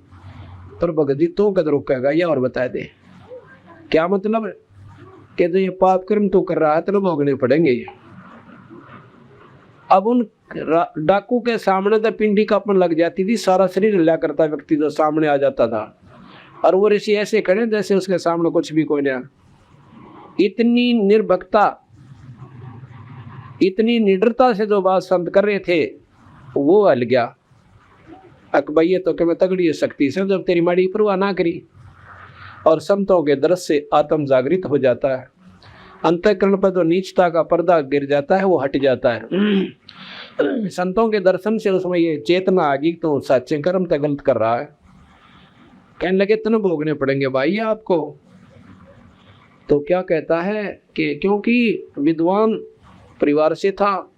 पर भगत जी तो कद रुकेगा, ये और बता दे क्या मतलब, कि जो ये पाप कर्म तो कर रहा है तो भोगने पड़ेंगे ये। अब उन डाकू के सामने तो पिंडी कांपने लग जाती थी, सारा शरीर हिला करता व्यक्ति जो सामने आ जाता था, और वो ऋषि ऐसे खड़े जैसे उसके सामने कुछ भी कोई नहीं। इतनी निर्भक्ता, इतनी निडरता से जो बात संत कर रहे थे वो हल गया। अकबैये तो कि मैं तगड़ी शक्ति से, जब तेरी माड़ी परवाह ना करी, और संतों के दृश्य से आत्म जागृत हो जाता है, अंतःकरण पर जो नीचता का पर्दा गिर जाता है वो हट जाता है। संतों के दर्शन से उसमें ये चेतना आ गई तो सच्चे कर्म तो गलत कर रहा है। कहने लगे इतने भोगने पड़ेंगे भाई आपको। तो क्या कहता है कि क्योंकि विद्वान परिवार से था,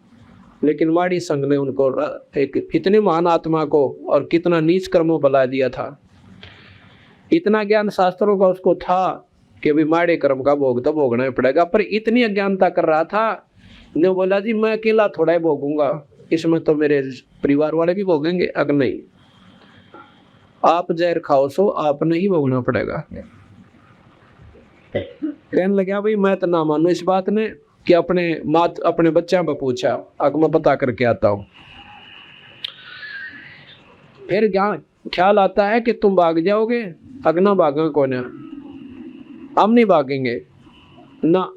लेकिन माड़ी संघ ने उनको एक इतने महान आत्मा को और कितना नीच कर्मों बना दिया था। इतना ज्ञान शास्त्रों का उसको था कि भी माड़े कर्म का भोग तो भोगना ही पड़ेगा, पर इतनी अज्ञानता कर रहा था, ने बोला जी मैं अकेला थोड़ा ही भोगूंगा, इसमें तो मेरे परिवार वाले भी भोगेंगे। अगर नहीं, आप जहर खाओ सो आपने ही भोगना पड़ेगा। कहने लगा भाई मैं तो ना मानू इस बात ने, कि अपने बच्चा पर पूछा, अगर मैं पता करके आता हूँ। फिर ख्याल आता है कि तुम भाग जाओगे, अगर ना भागेंगे कौन है, हम नहीं भागेंगे ना,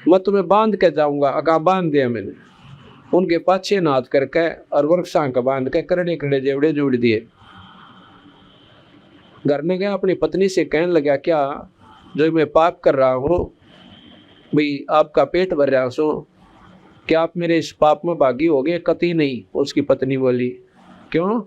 मैं तुम्हें बांध के जाऊंगा। अगर बांध दिया मैंने, उनके पाछे नाथ करके और वृक्षां का बांध के करड़े करड़े जेवड़े जोड़ दिए। घर में गया, अपनी पत्नी से कहने लगा क्या जो मैं पाप कर रहा हूँ, भाई आपका पेट भर रहा सो, क्या आप मेरे इस पाप में भागी हो गए? कतई नहीं, उसकी पत्नी बोली। क्यों?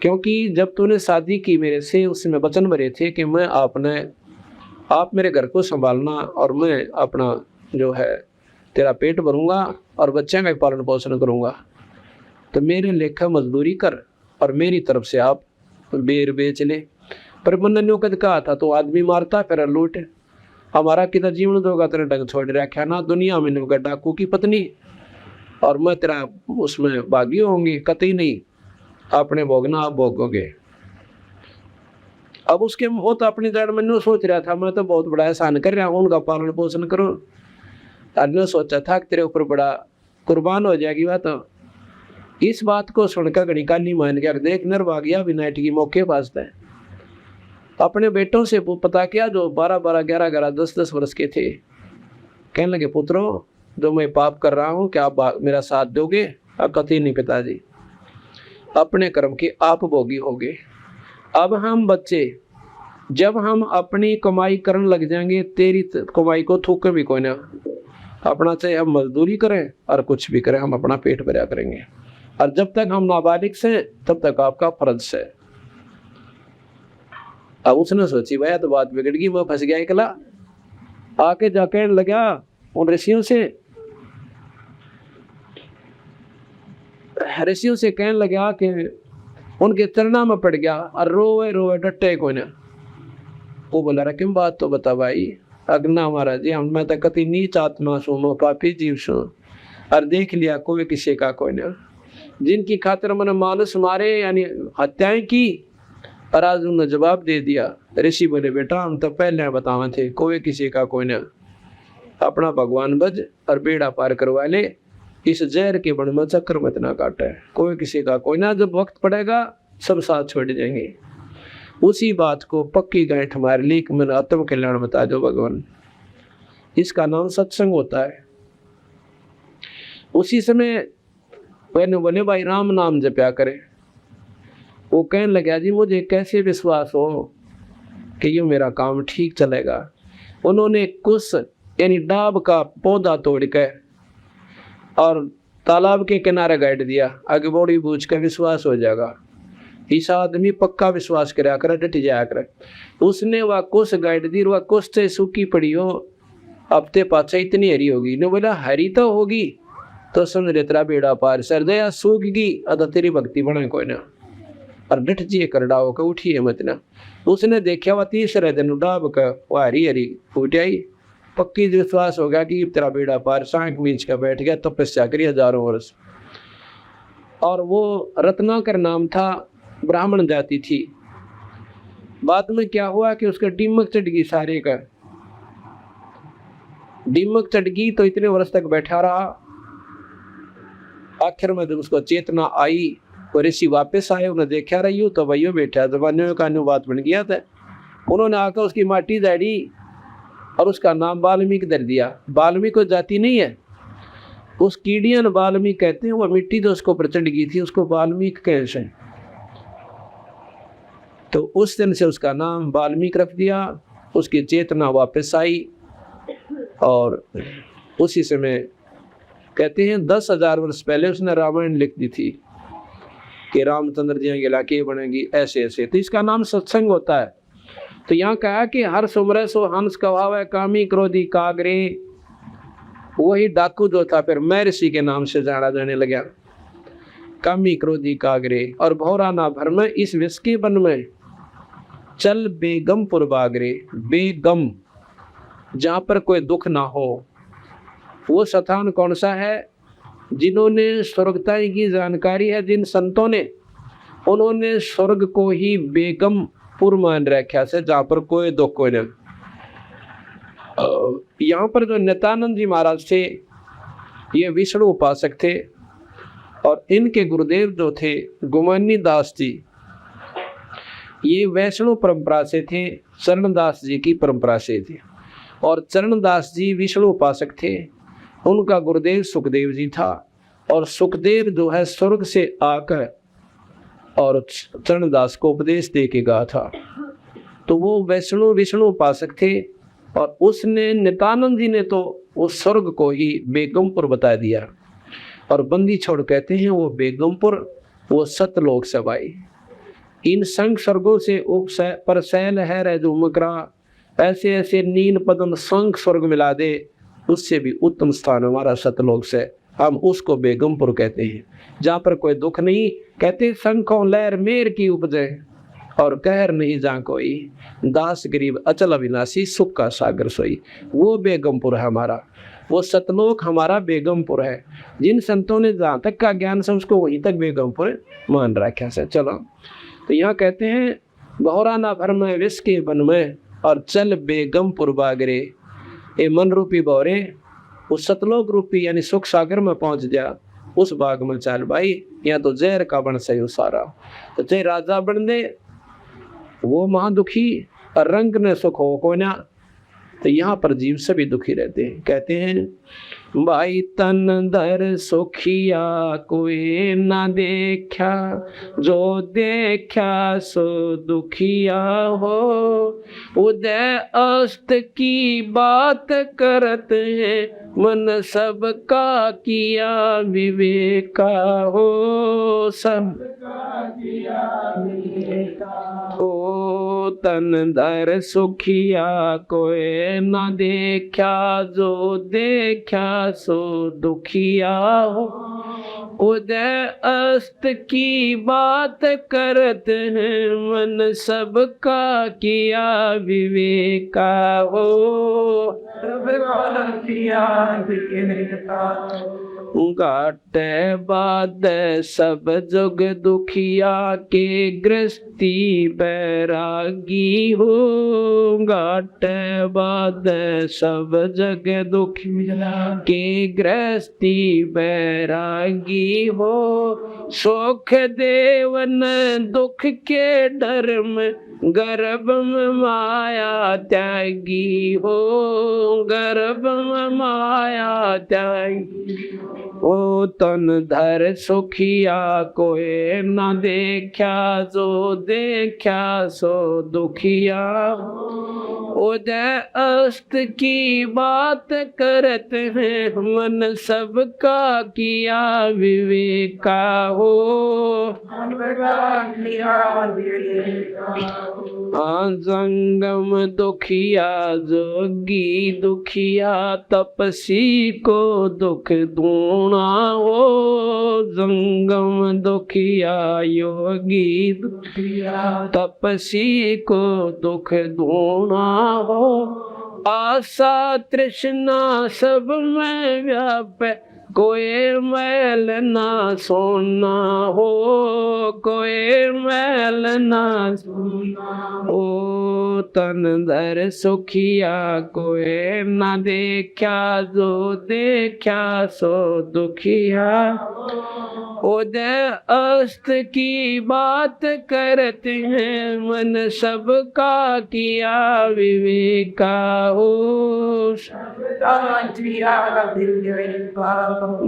क्योंकि जब तूने शादी की मेरे से, उसमें वचन भरे थे कि मैं आप मेरे घर को संभालना और मैं अपना जो है तेरा पेट भरूंगा और बच्चे का पालन पोषण करूंगा, तो मेरे लेखा मजदूरी कर और मेरी तरफ से आप बेर बेच ले। पर मैंने कद कहा था तो आदमी मारता फिर लूट, हमारा कितना जीवन दोगा तेरे ढंग छोड़ रखा ना, दुनिया में नुका डाकू की पत्नी और मैं तेरा उसमें भागी होंगी, कतई नहीं, अपने भोगना आप भोगोगे। अब उसके वो तो अपनी जड़ में सोच रहा था मैं तो बहुत बड़ा एहसान कर रहा हूँ, उनका पालन पोषण करूँ। अन्य सोचा था कि तेरे ऊपर बड़ा कुर्बान हो जाएगी बात। तो इस बात को सुनकर गणिकानी मान गया, देख नर भाग गया विनायट की मौके पास है। अपने बेटों से पता किया जो 12-12, 11-11, 10-10 वर्ष के थे। कहने लगे पुत्रों जो मैं पाप कर रहा हूँ क्या आप मेरा साथ दोगे? कतई नहीं पिताजी, अपने कर्म के आप भोगी होगे। अब हम बच्चे जब हम अपनी कमाई करने लग जाएंगे तेरी कमाई को थूके भी कोई ना, अपना चाहे हम मजदूरी करें और कुछ भी करें हम अपना पेट भरा करेंगे, और जब तक हम नाबालिग से तब तक आपका फर्ज है। अब उसने सोची भाई तो बात बिगड़ गई, वो फंस गया अकेला। आके जाके लगा उन ऋषियों से कहने लगा कि उनके चरणों में पड़ गया और रोए रोए डटे कोई ना। वो बोला रहा क्यों बात तो बता भाई। अग्ना महाराज जी हम मैं तो कति नीच आत्मा सो पापी जीव सो, और देख लिया कोई किसी का कोई ना, जिनकी खातिर मैंने मानुस मारे यानी हत्याएं की, और आज उन्होंने जवाब दे दिया। ऋषि बोले बेटा हम तो पहले बतावे थे कोई किसी का कोई ना, अपना भगवान भज और बेड़ा पार करवा ले, इस जहर के बन में चक्कर मत ना काटे, कोई किसी का कोई ना, जब वक्त पड़ेगा सब साथ छोड़ जाएंगे। उसी बात को पक्की गांठ हमारे लिए मैंने आत्म कल्याण बता दो भगवान, इसका नाम सत्संग होता है। उसी समय मैंने बोले भाई राम नाम जपया करे। वो कहने लगा जी मुझे कैसे विश्वास हो कि ये मेरा काम ठीक चलेगा। उन्होंने कुछ यानी डाब का पौधा तोड़ कर और तालाब के किनारे गाड़ दिया, आगे बॉडी बूझ कर विश्वास हो जाएगा। इस आदमी पक्का विश्वास कराया कर डट जाया कर। उसने वह कुछ गाड़ दी, वह कुछ से सूखी पड़ी हो, अब ते पाचा इतनी हरी होगी। ने बोला हरी तो होगी तो समझ रे तेरा बेड़ा पार, सरदया सूख गई अदा तेरी भक्ति बना कोई ना, और डट जी करड़ा होकर उठिए मत ना। उसने देखा वह तीसरे दिन डाब का वह हरी हरी फूट आई, पक्की विश्वास हो गया कि तेरा बेड़ा पार, सांख बीच का बैठ गया, तपस्या करी हजारों वर्ष। और वो रत्नाकर नाम था, ब्राह्मण जाति थी। बाद में क्या हुआ कि उसका डिमक चढ़ गई, सारे का डिमक चढ़ गई तो इतने वर्ष तक बैठा रहा। आखिर में जब उसको चेतना आई और ऋषि वापस आए, उन्हें देखा रही हो तो वही बैठा, जबानियों का बात बन गया था। उन्होंने आकर उसकी माटी दाड़ी और उसका नाम वाल्मीकि धर दिया। वाल्मीकि जाति नहीं है, उस कीड़ियन वाल्मीकि कहते हैं। वो मिट्टी जो उसको ऊपर चढ़ गई थी उसको वाल्मीकि कैसे, तो उस दिन से उसका नाम वाल्मीकि रख दिया। उसकी चेतना वापस आई और उसी समय कहते हैं 10,000 वर्ष पहले उसने रामायण लिख दी थी कि रामचंद्र जी के इलाके बनेगी ऐसे ऐसे। तो इसका नाम सत्संग होता है। तो यहाँ कहा कि हर सुमरे सो हंस कहावे, कामी क्रोधी कागरे। वही डाकू जो था फिर मैं ऋषि के नाम से जाना जाने लगा, कामी क्रोधी कागरे। और भौरा ना भर में इस विश्व के वन में चल बेगमपुर बागरे। बेगम जहाँ पर कोई दुख ना हो, वो स्थान कौन सा है? जिन्होंने स्वर्गताई की जानकारी है, जिन संतों ने, उन्होंने स्वर्ग को ही बेगमपुर मान रखा से, जहाँ पर कोई दुख कोई नहीं। यहाँ पर जो नित्यानंद जी महाराज थे ये विष्णु उपासक थे, और इनके गुरुदेव जो थे गुमानी दास जी, ये वैष्णव परंपरा से थे, चरणदास जी की परंपरा से थे। और चरणदास जी विष्णु उपासक थे, उनका गुरुदेव सुखदेव जी था। और सुखदेव जो है स्वर्ग से आकर और चरणदास को उपदेश दे के गया था। तो वो विष्णु उपासक थे, और उसने नित्यानंद जी ने तो उस स्वर्ग को ही बेगमपुर बता दिया। और बंदी छोड़ कहते हैं वो बेगमपुर वो सतलोक सवाई। इन संग स्वर्गों से पर सैल है रह जो मकरा, ऐसे ऐसे नील पदम संग स्वर्ग मिला दे, उससे भी उत्तम स्थान हमारा सतलोक से, हम उसको बेगमपुर कहते हैं। जहाँ पर कोई दुख नहीं, कहते शंखों लहर मेर की उपजे, और कहर नहीं जहाँ कोई, दास गरीब अचल अविनाशी सुख का सागर सोई। वो बेगमपुर है हमारा, वो सतलोक हमारा बेगमपुर है। जिन संतों ने जहाँ तक का ज्ञान से उसको वहीं तक बेगमपुर मान रखा है। चलो, तो यहाँ कहते हैं बहुरा ना भर में विष के वन में और चल बेगमपुर बागरे। ये मन रूपी बौरे उस सतलोक रूपी यानी सुख सागर में पहुंच जा, उस बाग में चल भाई, यहाँ तो जहर का बन सही सारा। तो चाहे राजा बन दे वो महादुखी और रंग ने सुख हो को ना, तो यहाँ पर जीव सभी दुखी रहते हैं। कहते हैं भाई तन दर सुखिया कोई ना देखा, जो देखा सो दुखिया हो। उदय अस्त की बात करत है, मन सबका किया विवेका हो। सबका किया विवेका हो, तन दर सुखिया कोई ना देखा, जो देखा सो दुखिया हो। उदय अस्त की बात करत हैं, मन सबका किया विवेका हो। घाट बाद सब जुग दुखिया के गृहस्थी बैरागी हो। घाट बाद सब जग दुखिया के गृहस्थी बैरागी हो। सुख देवन दुख के डर में, गर्भ में माया त्यागी हो। गर्भ में माया त्यागी ओ, तन धर सुखिया कोई न देखा, जो देखा सो दुखिया। उदय अस्त की बात करत हैं, मन सबका किया विवेका हो। जंगम दुखिया जोगी दुखिया, तपसी को दुख दूना हो। जंगम दुखिया योगी दुखिया, तपसी को दुख दूना हो। आशा तृष्णा सब में व्यापे, कोई मैल ना सोना हो। कोई मैल ना सोना ओ, तन धर सुखिया कोई ना देखा, जो देखा सो दुखिया। उदय अस्त की बात करते हैं, मन सबका किया विवेका हो।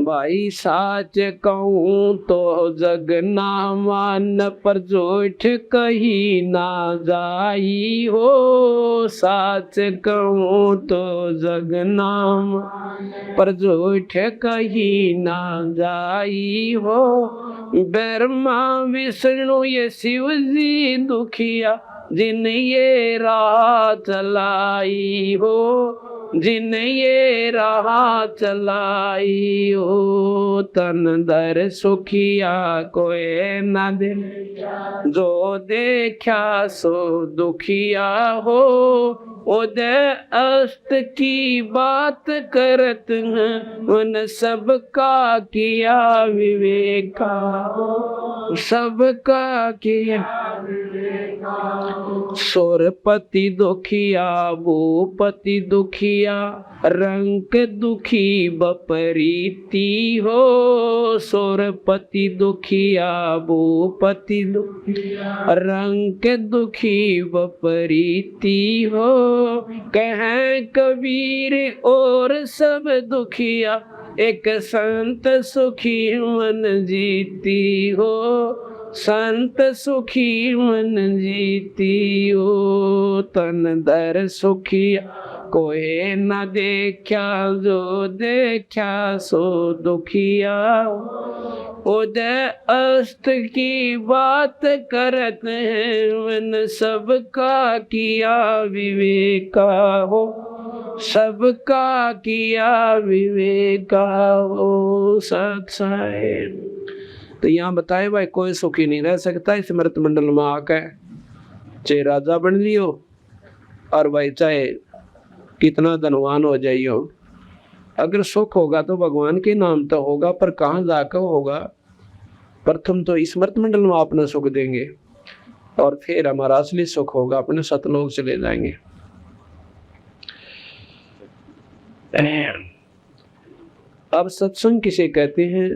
भाई साच कहूँ तो जग ना मान, पर झूठ कही ना जाई हो। साच कहूँ तो जग ना मान, पर झूठ कही ना जाई हो। ब्रह्मा विष्णु ये शिव जी दुखिया, जिन ये राह चलाई हो। जिन ये राह चलाई हो, तन दर सुखिया कोई न दिल, जो देखा सो दुखिया हो। उदय अस्त की बात करत हैं, उन सबका किया विवेका हो। सबका किया सुरपति दुखिया भूपति दुखिया, रंक दुखी बपरीती हो। सुरपति दुखिया भूपति दुखिया, रंक दुखी बपरीती हो। कहें कबीर और सब दुखिया, एक संत सुखी मन जीती हो। संत सुखी मन जीती हो, तन दर सुखिया कोई न देखा, जो देखा सो दुखिया। उदय अस्त की बात करत हैं, मन सबका किया विवेका हो। सबका किया विवेका हो। सत्साई तो यहाँ बताए भाई कोई सुखी नहीं रह सकता इस मृत मंडल में आकर, चाहे राजा बन लियो और भाई चाहे कितना धनवान हो जाइयो। अगर सुख होगा तो भगवान के नाम तो होगा, पर कहाँ जाकर होगा। प्रथम तो इस मृत मंडल में आपने सुख देंगे, और फिर हमारा असली सुख होगा, अपने सतलोक चले जाएंगे। अब सत्संग किसे कहते हैं?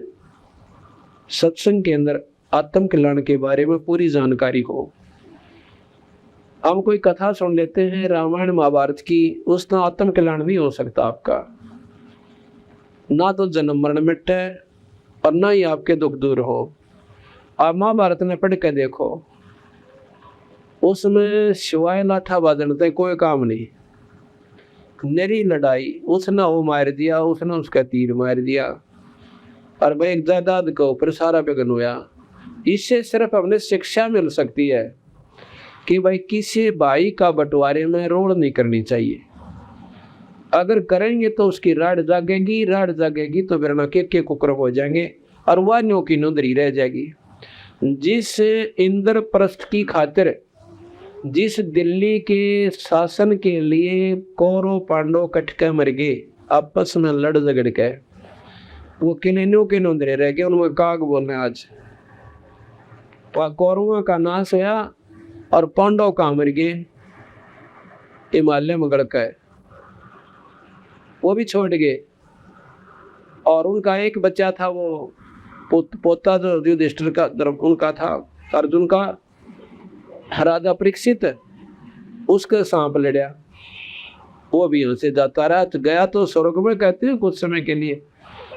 सत्संग के अंदर आत्म कल्याण के बारे में पूरी जानकारी हो। हम कोई कथा सुन लेते हैं रामायण महाभारत की, उसका आत्म कल्याण नहीं हो सकता आपका। ना तो जन्म मरण मिटे और ना ही आपके दुख दूर हो। आप महाभारत में पढ़ के देखो, उसमें शिवाय लाठा बाजने कोई काम नहीं। नरी लड़ाई, उसने वो मार दिया, उसने उसका तीर मार दिया, और भाई एक जायदाद के ऊपर सारा विघ्न हुआ। इससे सिर्फ हमें शिक्षा मिल सकती है कि भाई किसी भाई का बंटवारे में रोड़ नहीं करनी चाहिए। अगर करेंगे तो उसकी राड जागेगी तो बिरना के कुकर हो जाएंगे और वानियों की नोंदरी रह जाएगी। जिस इंद्रप्रस्थ की खातिर, जिस दिल्ली के शासन के लिए कौरव पांडव कट के मर गए, आपस में लड़ झगड़ के, वो किन्नियों के नोंदरे रह गए। उनमें काग बोलने आज कौरवों का नाश होया और पांडव कहाँ मर गए? हिमालय में गड़ के, वो भी छोड़ गए। और उनका एक बच्चा था, वो पोता जो युधिष्ठिर का उनका था, अर्जुन का, राजा परीक्षित, उसका सांप लड़ा, वो भी उनसे जाता रहा। तो गया तो स्वर्ग में कहते हैं कुछ समय के लिए,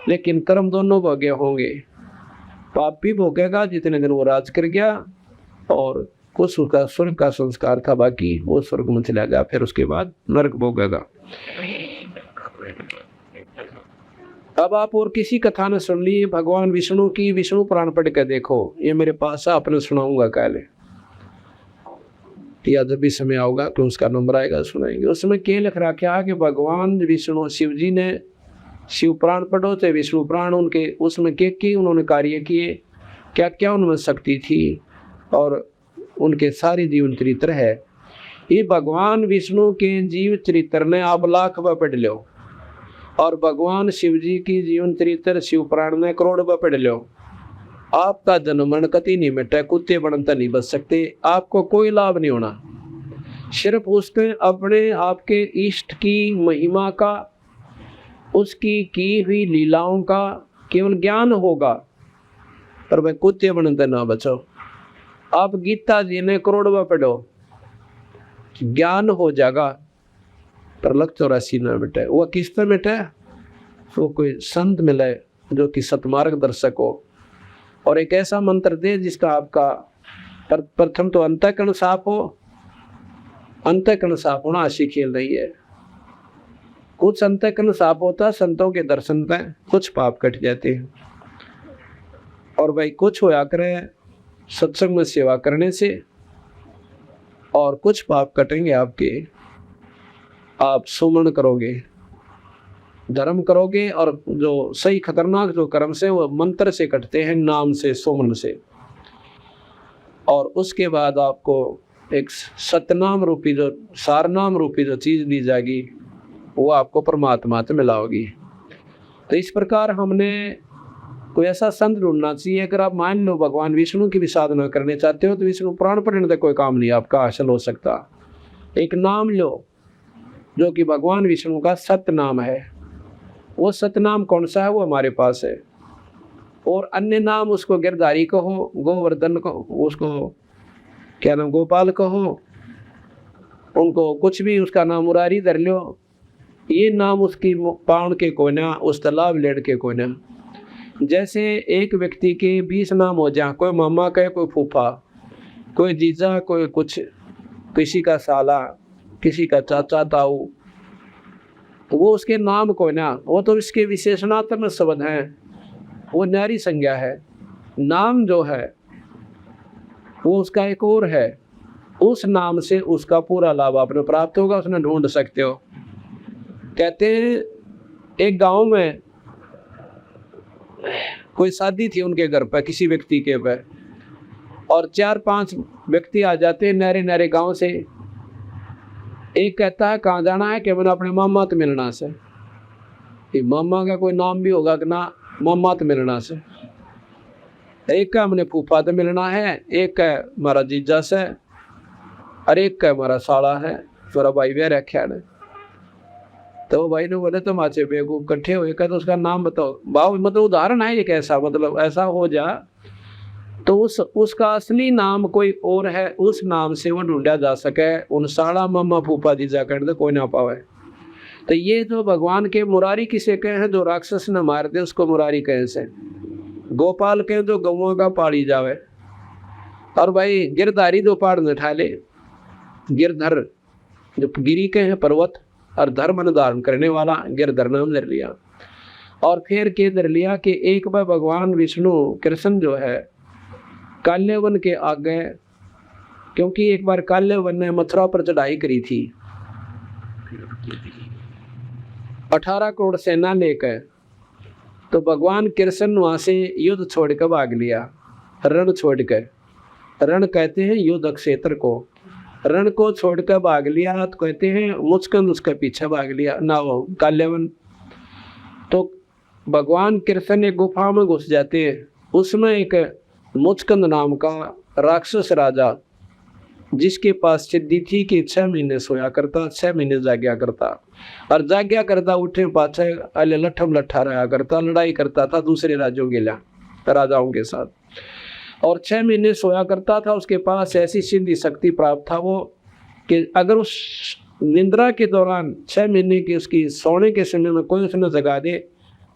लेकिन कर्म दोनों भोगे होंगे। पाप भी भोगेगा जितने दिन वो राज कर गया, और कुछ उसका स्वर्ग का संस्कार था, बाकी वो स्वर्ग में चला गया, फिर उसके बाद नरक भोगेगा। अब आप और किसी कथा ने सुन ली भगवान विष्णु की, विष्णु पुराण पढ़ के देखो, ये मेरे पास आपने सुनाऊंगा कल, या जब भी समय आओगा तो उसका नंबर आएगा, सुनाएंगे। उसमें क्या लिख रखा है कि भगवान विष्णु शिव जी ने शिव पुराण पढ़ो थे, विष्णु पुराण, उनके उसमें क्या उन्होंने कार्य किए, क्या क्या उनमें शक्ति थी, और उनके सारे जीवन चरित्र है। ये भगवान विष्णु के जीव चरित्र ने आप लाख बार पढ़ लो, और भगवान शिव जी की जीवन चरित्र शिव पुराण में करोड़ बार पढ़ लो। आपका जन्म मरण कति नहीं मिटा, कुत्ते बनता नहीं बच सकते, आपको कोई लाभ नहीं होना। सिर्फ उसके अपने आपके इष्ट की महिमा का, उसकी की हुई लीलाओं का केवल ज्ञान होगा, पर वह कुत्ते बनते ना बचो। आप गीता जी ने करोड़वा पढ़ो, ज्ञान हो जाएगा, पर लग 84 ना मिटे। वो किस तरह मिटे? वो कोई संत मिले जो कि सतमार्ग दर्शक हो, और एक ऐसा मंत्र दे जिसका आपका प्रथम तो अंतःकरण साफ हो। अंतःकरण साफ होना ऐसी खेल नहीं है। कुछ अंतःकरण साफ होता, संतों के दर्शन में कुछ पाप कट जाते हैं। और भाई कुछ होया करे सत्संग में सेवा करने से, और कुछ पाप कटेंगे आपके। आप सुमन करोगे, धर्म करोगे, और जो सही खतरनाक जो कर्म से वो मंत्र से कटते हैं, नाम से, सुमन से। और उसके बाद आपको एक सतनाम रूपी जो सारनाम रूपी जो चीज दी जाएगी, वो आपको परमात्मा से मिलाओगी। तो इस प्रकार हमने कोई ऐसा संत ढूंढना चाहिए। अगर आप मान लो भगवान विष्णु की भी साधना करने चाहते हो, तो विष्णु पुराण पढ़ने का कोई काम नहीं आपका हासिल हो सकता। एक नाम लो जो कि भगवान विष्णु का सत्य नाम है। वो सतनाम कौन सा है? वो हमारे पास है। और अन्य नाम उसको गिरधारी कहो, गोवर्धन को, उसको क्या नाम, गोपाल कहो, उनको कुछ भी उसका नाम मुरारी धर लो। ये नाम उसकी पाउंड के कोना, उस तालाब लेड़ के कोना। जैसे एक व्यक्ति के 20 नाम हो जाए, कोई मामा कहे, कोई फूफा, कोई जीजा, कोई कुछ, किसी का साला, किसी का चाचा ताऊ, वो उसके नाम को ना, वो तो इसके विशेषणात्मक शब्द हैं, वो न्यारी संज्ञा है। नाम जो है वो उसका एक और है, उस नाम से उसका पूरा लाभ आपने प्राप्त होगा, उसने ढूंढ सकते हो। कहते हैं एक गांव में कोई शादी थी उनके घर पर, किसी व्यक्ति के पर, और 4-5 व्यक्ति आ जाते हैं नारे नारे गांव से। एक कहता है कहाँ जाना है, कि मैंने अपने मामा तो मिलना से। मामा का कोई नाम भी होगा कि ना, मामा तो मिलना से। एक का हमने फूफा से मिलना है, एक का हमारा जीजा से, और एक का हमारा साला है, मेरा भाई भी रखा है। तो भाई ने बोले तुम आचे बेवकूफ इकट्ठे हुए का, तो उसका नाम बताओ। भाव मतलब उदाहरण है ये, कैसा मतलब ऐसा हो जा तो उसका असली नाम कोई और है, उस नाम से वो ढूंढा जा सके, उन साला मामा फूफा जीजा कहने कोई ना पावे। तो ये जो भगवान के मुरारी किसे कहे हैं, जो राक्षस ने मार दे उसको मुरारी कहे से। गोपाल कहे जो गौओं का पाड़ी जावे। और भाई गिरधारी जो पहाड़ न ठाले, गिरधर जो गिरी के हैं पर्वत, और धर्म धारण करने वाला गिरधर नाम धर लिया। और फिर के धर लिया कि एक बार भगवान विष्णु कृष्ण जो है काल्यवन के आगे, क्योंकि एक बार काल्यवन ने मथुरा पर चढ़ाई करी थी 18 करोड़ सेना लेकर, तो भगवान कृष्ण वहां से युद्ध छोड़कर भाग लिया, रण छोड़कर। रण कहते हैं युद्ध क्षेत्र को, रण को छोड़कर भाग लिया तो कहते हैं मुचकंद उसके पीछे भाग लिया ना, वो काल्यवन। तो भगवान कृष्ण एक गुफा में घुस जाते हैं, उसमें एक मुचकंद नाम का राक्षस राजा, जिसके पास सिद्धि थी कि 6 महीने सोया करता, 6 महीने जाग्या करता, और जाग्या करता उठे पाछे अले लठम लट्ठा रहा करता, लड़ाई करता था दूसरे राज्यों के राजाओं के साथ, और 6 महीने सोया करता था। उसके पास ऐसी सिद्धि शक्ति प्राप्त था वो कि अगर उस निंद्रा के दौरान 6 महीने की उसकी सोने के समय में कोई उसने जगा दे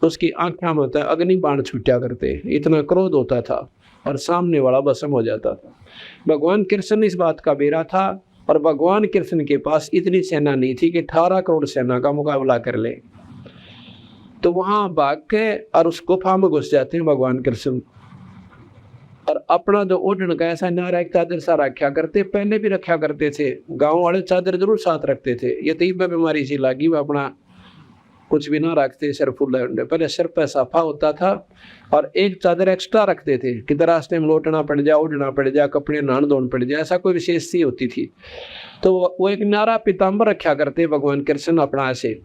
तो उसकी आंखों में होता है अग्नि बाण छूटा करते, इतना क्रोध होता था और सामने वाला भस्म हो जाता था। भगवान कृष्ण इस बात का बेरा था, और भगवान कृष्ण के पास इतनी सेना नहीं थी कि 18 करोड़ सेना का मुकाबला कर ले। तो वहां भाग के और उस गुफा में घुस जाते हैं भगवान कृष्ण, और अपना जो ओढ़न का ऐसा नारा एक चादर सा रखा करते, पहले भी रखा करते थे, गाँव वाले चादर जरूर साथ रखते थे। ये तीब बीमारी सी लगी, वो अपना कुछ भी ना रखते, सिर फुल पहले सिर पे साफा होता था, और एक चादर एक्स्ट्रा रखते थे कि रास्ते में लौटना पड़ जाए, उड़ना पड़ जाए, कपड़े नहान धोन पड़ जाए, ऐसा कोई विशेष सी होती थी। तो वो एक नारा पीताम्बर रखा करते भगवान कृष्ण अपना से।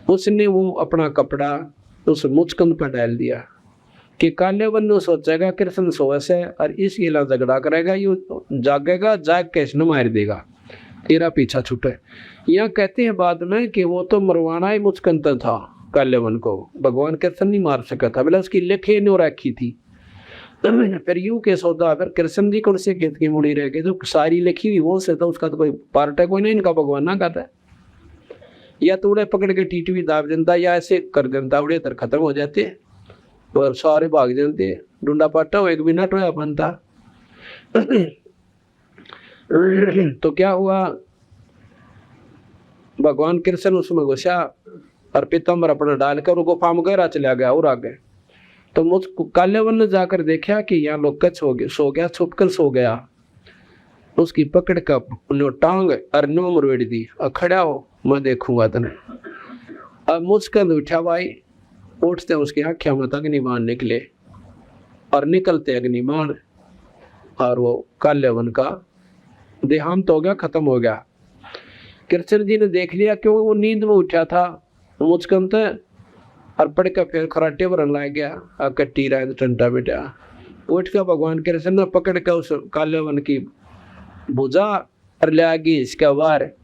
उसने वो अपना कपड़ा उस मुचकंद पर डाल दिया कि काल्यवन ने सोचेगा कृष्ण सोए से और इस गिला झगड़ा करेगा, ये जागेगा, जाग के इसने मार देगा, तेरा पीछा छूटे। यह कहते हैं बाद में कि वो तो मरवाना ही मुचकंद था काल्यवन को, भगवान कृष्ण नहीं मार सका था, बोला उसकी लेखे नहीं रखी थी। फिर यूं के सौदा फिर कृष्ण जी कौन से खेत की मुड़ी रह गए, तो सारी लिखी हुई वो से, तो उसका तो कोई पार्ट है कोई नहीं, इनका भगवान ना कहता है। या तो उड़े पकड़ के टीटी दाब देता, या ऐसे कर देता उड़े तर खत्म हो जाते और सारे भाग जाते, डूडा पाटा हो एक बिना टोया बनता। तो क्या हुआ, भगवान कृष्ण उसमें घुसा और पीताम्बर अपना डालकर वो गुफा में गहरा चला गया और आगे। तो मुझको काल्यवन ने जाकर देखा कि यहाँ लोग कच हो गए, सो गया, छुपकर सो गया। उसकी पकड़ का टांग और नो मरवेड़ दी, और खड़ा हो मैं देखूंगा तने। अब मुझकंद उठा भाई, उठते उसकी आँखें में अग्निबाण निकले, और निकलते अग्निबाण, और वो काल्यवन का देहांत हो गया, खत्म हो गया। कृष्ण जी ने देख लिया क्योंकि वो नींद में उठा था मुचकंद, और पढ़ कर फिर खराटे भरन लग गया, और कट्टी रहा टंटा बेटा। उठ कर भगवान कृष्ण ने पकड़ कर उस काल्यवन की भुजा और ले आगे इसका बार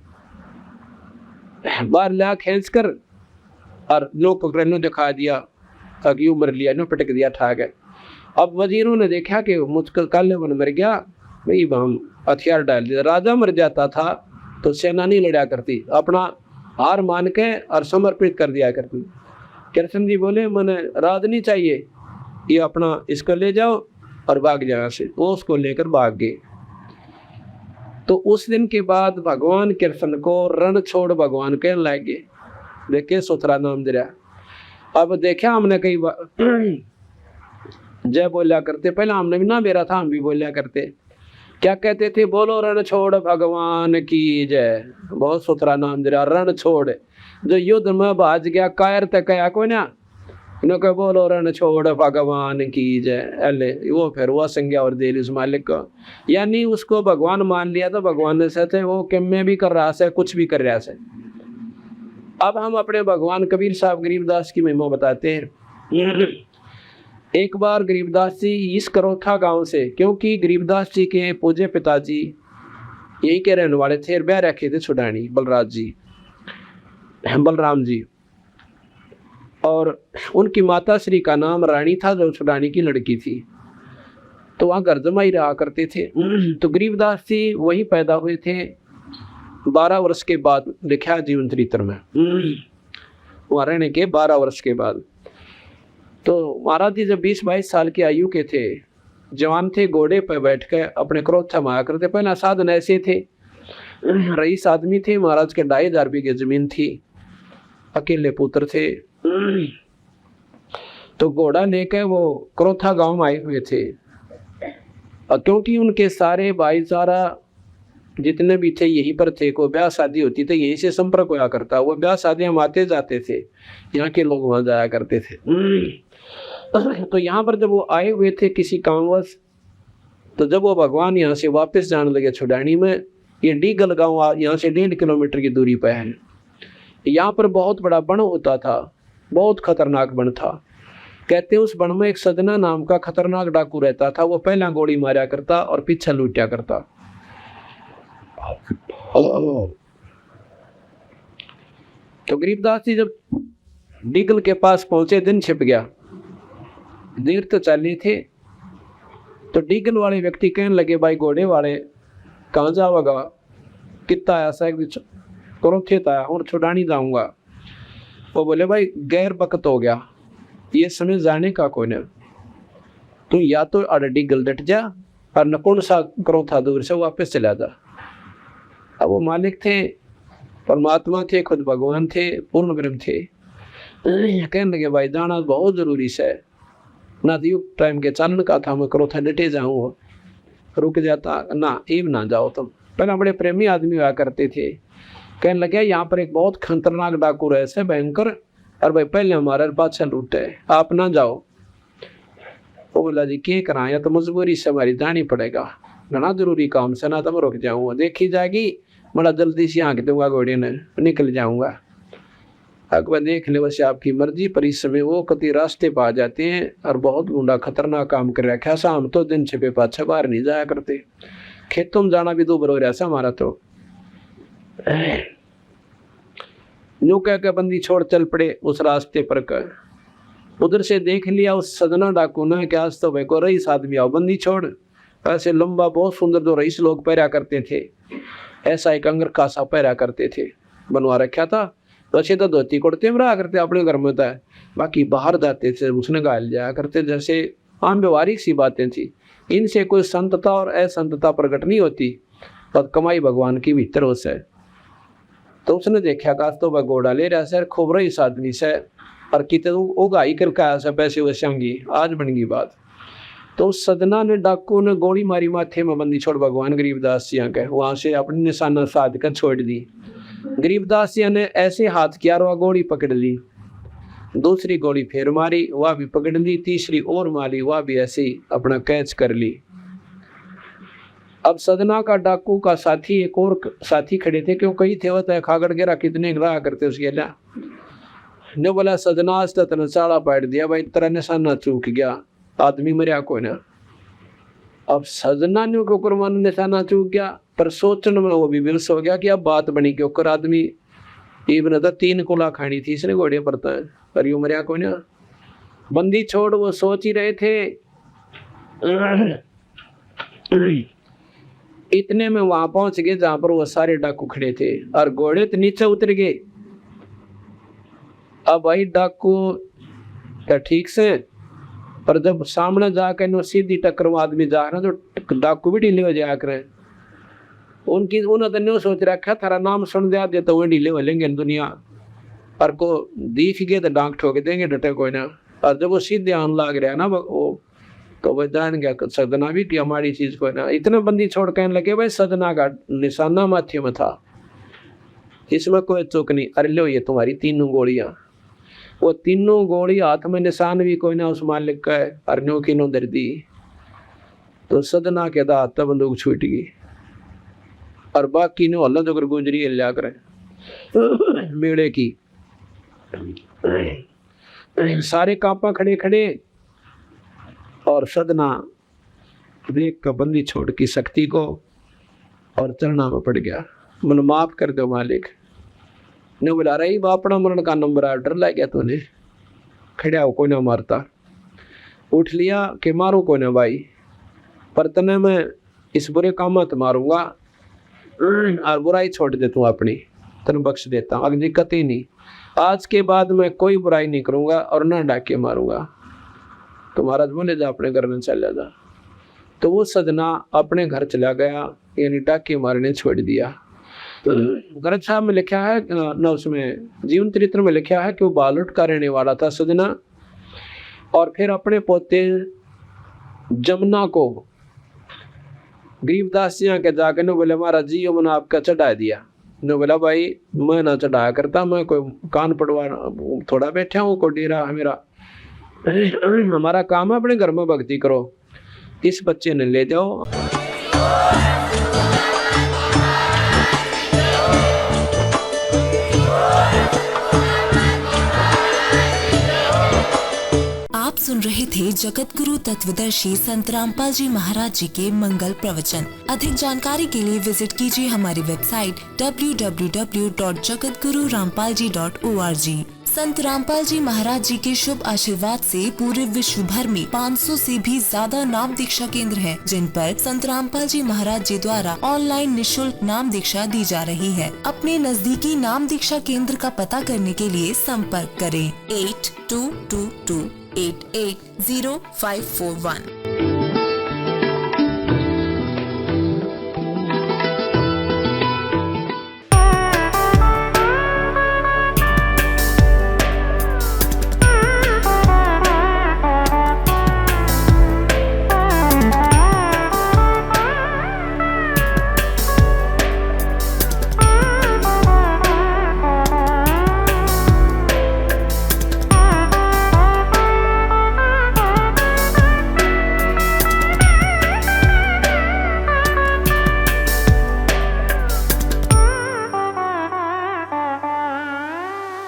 ला खींच कर, और लोग पकड़ने दिखा दिया, अगी उम्र लिया, नो पटक दिया, ठा गए। अब वजीरों ने देखा कि मुझको काल्यवन मर गया, भाई हम हथियार डाल दिया। राजा मर जाता था तो सेना नहीं लड़ा करती, अपना हार मान के और समर्पित कर दिया करती। कृष्ण जी बोले मैंने राज नहीं चाहिए, ये अपना इसको ले जाओ और भाग जाओ से। वो उसको लेकर भाग गए। तो उस दिन के बाद भगवान कृष्ण को रण छोड़ भगवान के लागे, देखिए सुथरा नाम दे रहा। अब देखा हमने कई बार जय बोलिया करते, पहले हमने भी ना मेरा था, हम भी बोलिया करते। क्या कहते थे, बोलो रण छोड़ भगवान की जय। बहुत सुथरा नाम दे रहा, रण छोड़। जो युद्ध में भाज गया कायर तक कया कोई ना, इन्होंने बोलो रण छोड़ भगवान की जय, अले वो फिर वो संज्ञा और दे उस मालिक को, यानी उसको भगवान मान लिया। तो भगवान ने सहते वो कि मैं भी कर रहा से, कुछ भी कर रहा से। अब हम अपने भगवान कबीर साहब गरीबदास की महिमा बताते हैं। एक बार गरीबदास जी इस करोथा गांव से, क्योंकि गरीबदास जी के पूज्य पिताजी यही के रहने वाले थे, ब्याह रखे थे छुडानी बलराम जी, और उनकी माता श्री का नाम रानी था जो छुडानी की लड़की थी। तो वहाँ घर जमाई रहा करते थे। तो गरीबदास जी वही पैदा हुए थे 12 वर्ष के बाद, लिखा जीवन चरित्र में, वहाँ रहने के 12 वर्ष के बाद। तो महाराज जी जब 20-22 साल की आयु के थे, जवान थे, घोड़े पर बैठ कर अपने क्रोध थमाया करते। पहला साधन ऐसे थे, रईस आदमी थे, महाराज के 2,500 बीघे जमीन थी, अकेले पुत्र थे। तो घोड़ा लेकर वो क्रोथा गांव में आए हुए थे, और क्योंकि उनके सारे भाईचारा जितने भी थे यहीं पर थे, कोई ब्याह शादी होती तो यहीं से संपर्क होया करता, वो ब्याह शादियां हम आते जाते थे, यहाँ के लोग वहां जाया करते थे। तो यहाँ पर जब वो आए हुए थे किसी कामवश, तो जब वो भगवान यहाँ से वापस जाने लगे छुडानी में, ये डीगल गांव यहाँ से 1.5 किलोमीटर की दूरी पर है। यहाँ पर बहुत बड़ा वन होता था, बहुत खतरनाक वन था। कहते हैं उस वन में एक सजना नाम का खतरनाक डाकू रहता था, वो पहला गोली मारा करता और पीछे लूटा करता। तो गरीबदास जी जब डीगल के पास पहुंचे, दिन छिप गया, देर तो चले थे। तो डीगल वाले व्यक्ति कहने लगे, भाई घोड़े वाले कहाँ जाओगा, कितना ऐसा क्रोथित आया और छुड़ानी जाऊंगा। वो बोले, भाई गैर वक्त हो गया, ये समय जाने का कोई नहीं, तू या तो अड़ डीगल डट जा और नकुण सा क्रोथा दूर से वापस चला जा। अब वो मालिक थे, परमात्मा थे, खुद भगवान थे, पूर्ण ब्रह्म थे। कहने लगे, भाई जाना बहुत जरूरी से, ना तो टाइम के चालन का था, मैं क्रोथा डटे जाऊँ, रुक जाता ना, ईव ना जाओ तुम। पहले बड़े प्रेमी आदमी हुआ करते थे। कहने लगे, यहाँ पर एक बहुत खतरनाक डाकू रहे से भयंकर, और भाई पहले हमारे बादशाह लूटे, आप ना जाओ। वो बोला, जी क्या कराया, तो मजबूरी से हमारी जानी पड़ेगा, घना जरूरी काम से, ना तो मैं रुक जाऊंगा, देखी जाएगी, बड़ा जल्दी से आंख दूंगा घोड़े ने, निकल जाऊंगा। अकबर देख ले, वैसे आपकी मर्जी, पर इस समय वो कति रास्ते पा जाते हैं और बहुत गुंडा खतरनाक काम कर रखा है। शाम तो दिन छिपे पाछे बाहर नहीं जाया करते, खेतों में जाना भी दो बरो रहा हमारा। तो यूं कह के बंदी छोड़ चल पड़े उस रास्ते पर कर। उधर से देख लिया उस सजना डाकू ने कि आज तो भाई को रईस आदमी आओ, बंदी छोड़। ऐसे लंबा बहुत सुंदर जो रईस लोग पहरा करते थे, ऐसा एक अंगर कासा पहरा करते थे, बनवा रखा था। वैसे तो धोती कुर्ते में रहा करते अपने घर में था, बाकी बाहर जाते थे उसने गाल जाया करते, जैसे आम व्यवहारिक सी बातें थी। इनसे कोई संतता और असंतता प्रकट नहीं होती, पर कमाई भगवान की भीतर हो से। तो उसने देखा का तो वह घोड़ा ले रहा सर खूब रही इस आदमी से, और कितने उगाई करके आया सर पैसे वैसेंगी, आज बन गई बात। तो उस सदना ने डाकू ने गोली मारी माथे में, बंदी छोड़ भगवान गरीबदास जी के, वहां से अपनी निशाना साध कर छोड़ दी। गरीबदास जी ने ऐसे हाथ किया और वह गोली पकड़ ली, दूसरी गोली फिर मारी, वह भी पकड़ ली, तीसरी और मारी, वह भी ऐसे ही अपना कैच कर ली। अब सदना का डाकू का साथी, एक और साथी खड़े थे, क्यों कही थे वह खागड़ गिरा कितने रहा करते उसके ला ने बोला, सदना आज तक चाड़ा पाट दिया भाई, तेरा निशाना चूक गया, आदमी मरिया कोई ना। अब सजना ने को निशाना चूक गया, पर सोचने में वो भी विवश हो गया कि अब बात बनी के ऊपर आदमी इवन तो 3 कोला खानी थी इसने घोड़े पर, पर यूं मरिया कोई ना। बंदी छोड़ वो सोच ही रहे थे, इतने में वहां पहुंच गए जहां पर वो सारे डाकू खड़े थे, और घोड़े तो नीचे उतर गए। अब भाई डाकू ठीक से, पर जब सामने जाकर नो सीधी टक्कर वो आदमी जा रहा, तो डाकू भी ढीले हो जाया करे। उनकी उन्होंने तो सोच रखा थारा नाम सुन दिया दे तो वो ढीले हो लेंगे दुनिया, पर को दिख गए तो डांक ठोक देंगे, डटे कोई ना। और जब वो सीधे आने लग रहा ना वो, तो वह जान गया सदना भी कि हमारी चीज कोई ना। इतने बंदी छोड़ कहने लगे, भाई सदना का निशाना माथे में था, इसमें कोई चूक नहीं, अरे लो ये तुम्हारी 3 गोलियां। वो 3 गोली हाथ में, निशान भी कोई ना उस मालिक का है, अरण्यों की नो दर दी। तो सदना के दांत तब बंदूक छूट गई, और बाकी ने हल्ला जो गुजरी हिला करे मेड़े की। सारे कांपा खड़े खड़े, और सदना देख का बंदी छोड़ की शक्ति को और चरणा में पड़ गया। मन माफ कर दो मालिक। ने बुला रही अपना मरण का नंबर आ, डर लग गया तूने, खड़ा हो कोई ना मारता, उठ लिया कि मारू कोई ना भाई, पर तने मैं इस बुरे काम मत मारूंगा और बुराई छोड़ दे तू अपनी, तन बख्श देता हूँ, अगली कती नहीं, आज के बाद मैं कोई बुराई नहीं करूंगा और ना डाके मारूंगा। तो महाराज बोले जा अपने घर में चला जा। तो वो सजना अपने घर चला गया, यानी डाके मारने छोड़ दिया। ग्रंथ साहब में लिखा है न, उसमें जीवन चरित्र में लिखा है कि वो बालुट का रहने वाला था सजना, और फिर अपने पोते जमुना को गरीबदास जी के जाकर ने बोले महाराज जी मैंने आपका चढ़ा दिया। ने बोला भाई मैं ना चढ़ाया करता, मैं कोई कान पड़वा थोड़ा बैठा हूँ, को डेरा है मेरा, हमारा काम है अपने घर में भक्ति करो, इस बच्चे ने ले जाओ। आप सुन रहे थे जगत गुरु तत्वदर्शी संत रामपाल जी महाराज जी के मंगल प्रवचन। अधिक जानकारी के लिए विजिट कीजिए हमारी वेबसाइट www.jagatgururampalji.org। संत रामपाल जी महाराज जी के शुभ आशीर्वाद से पूरे विश्व भर में 500 से भी ज्यादा नाम दीक्षा केंद्र हैं, जिन पर संत रामपाल जी महाराज जी द्वारा ऑनलाइन निशुल्क नाम दीक्षा दी जा रही है। अपने नजदीकी नाम दीक्षा केंद्र का पता करने के लिए संपर्क करें 8222880541।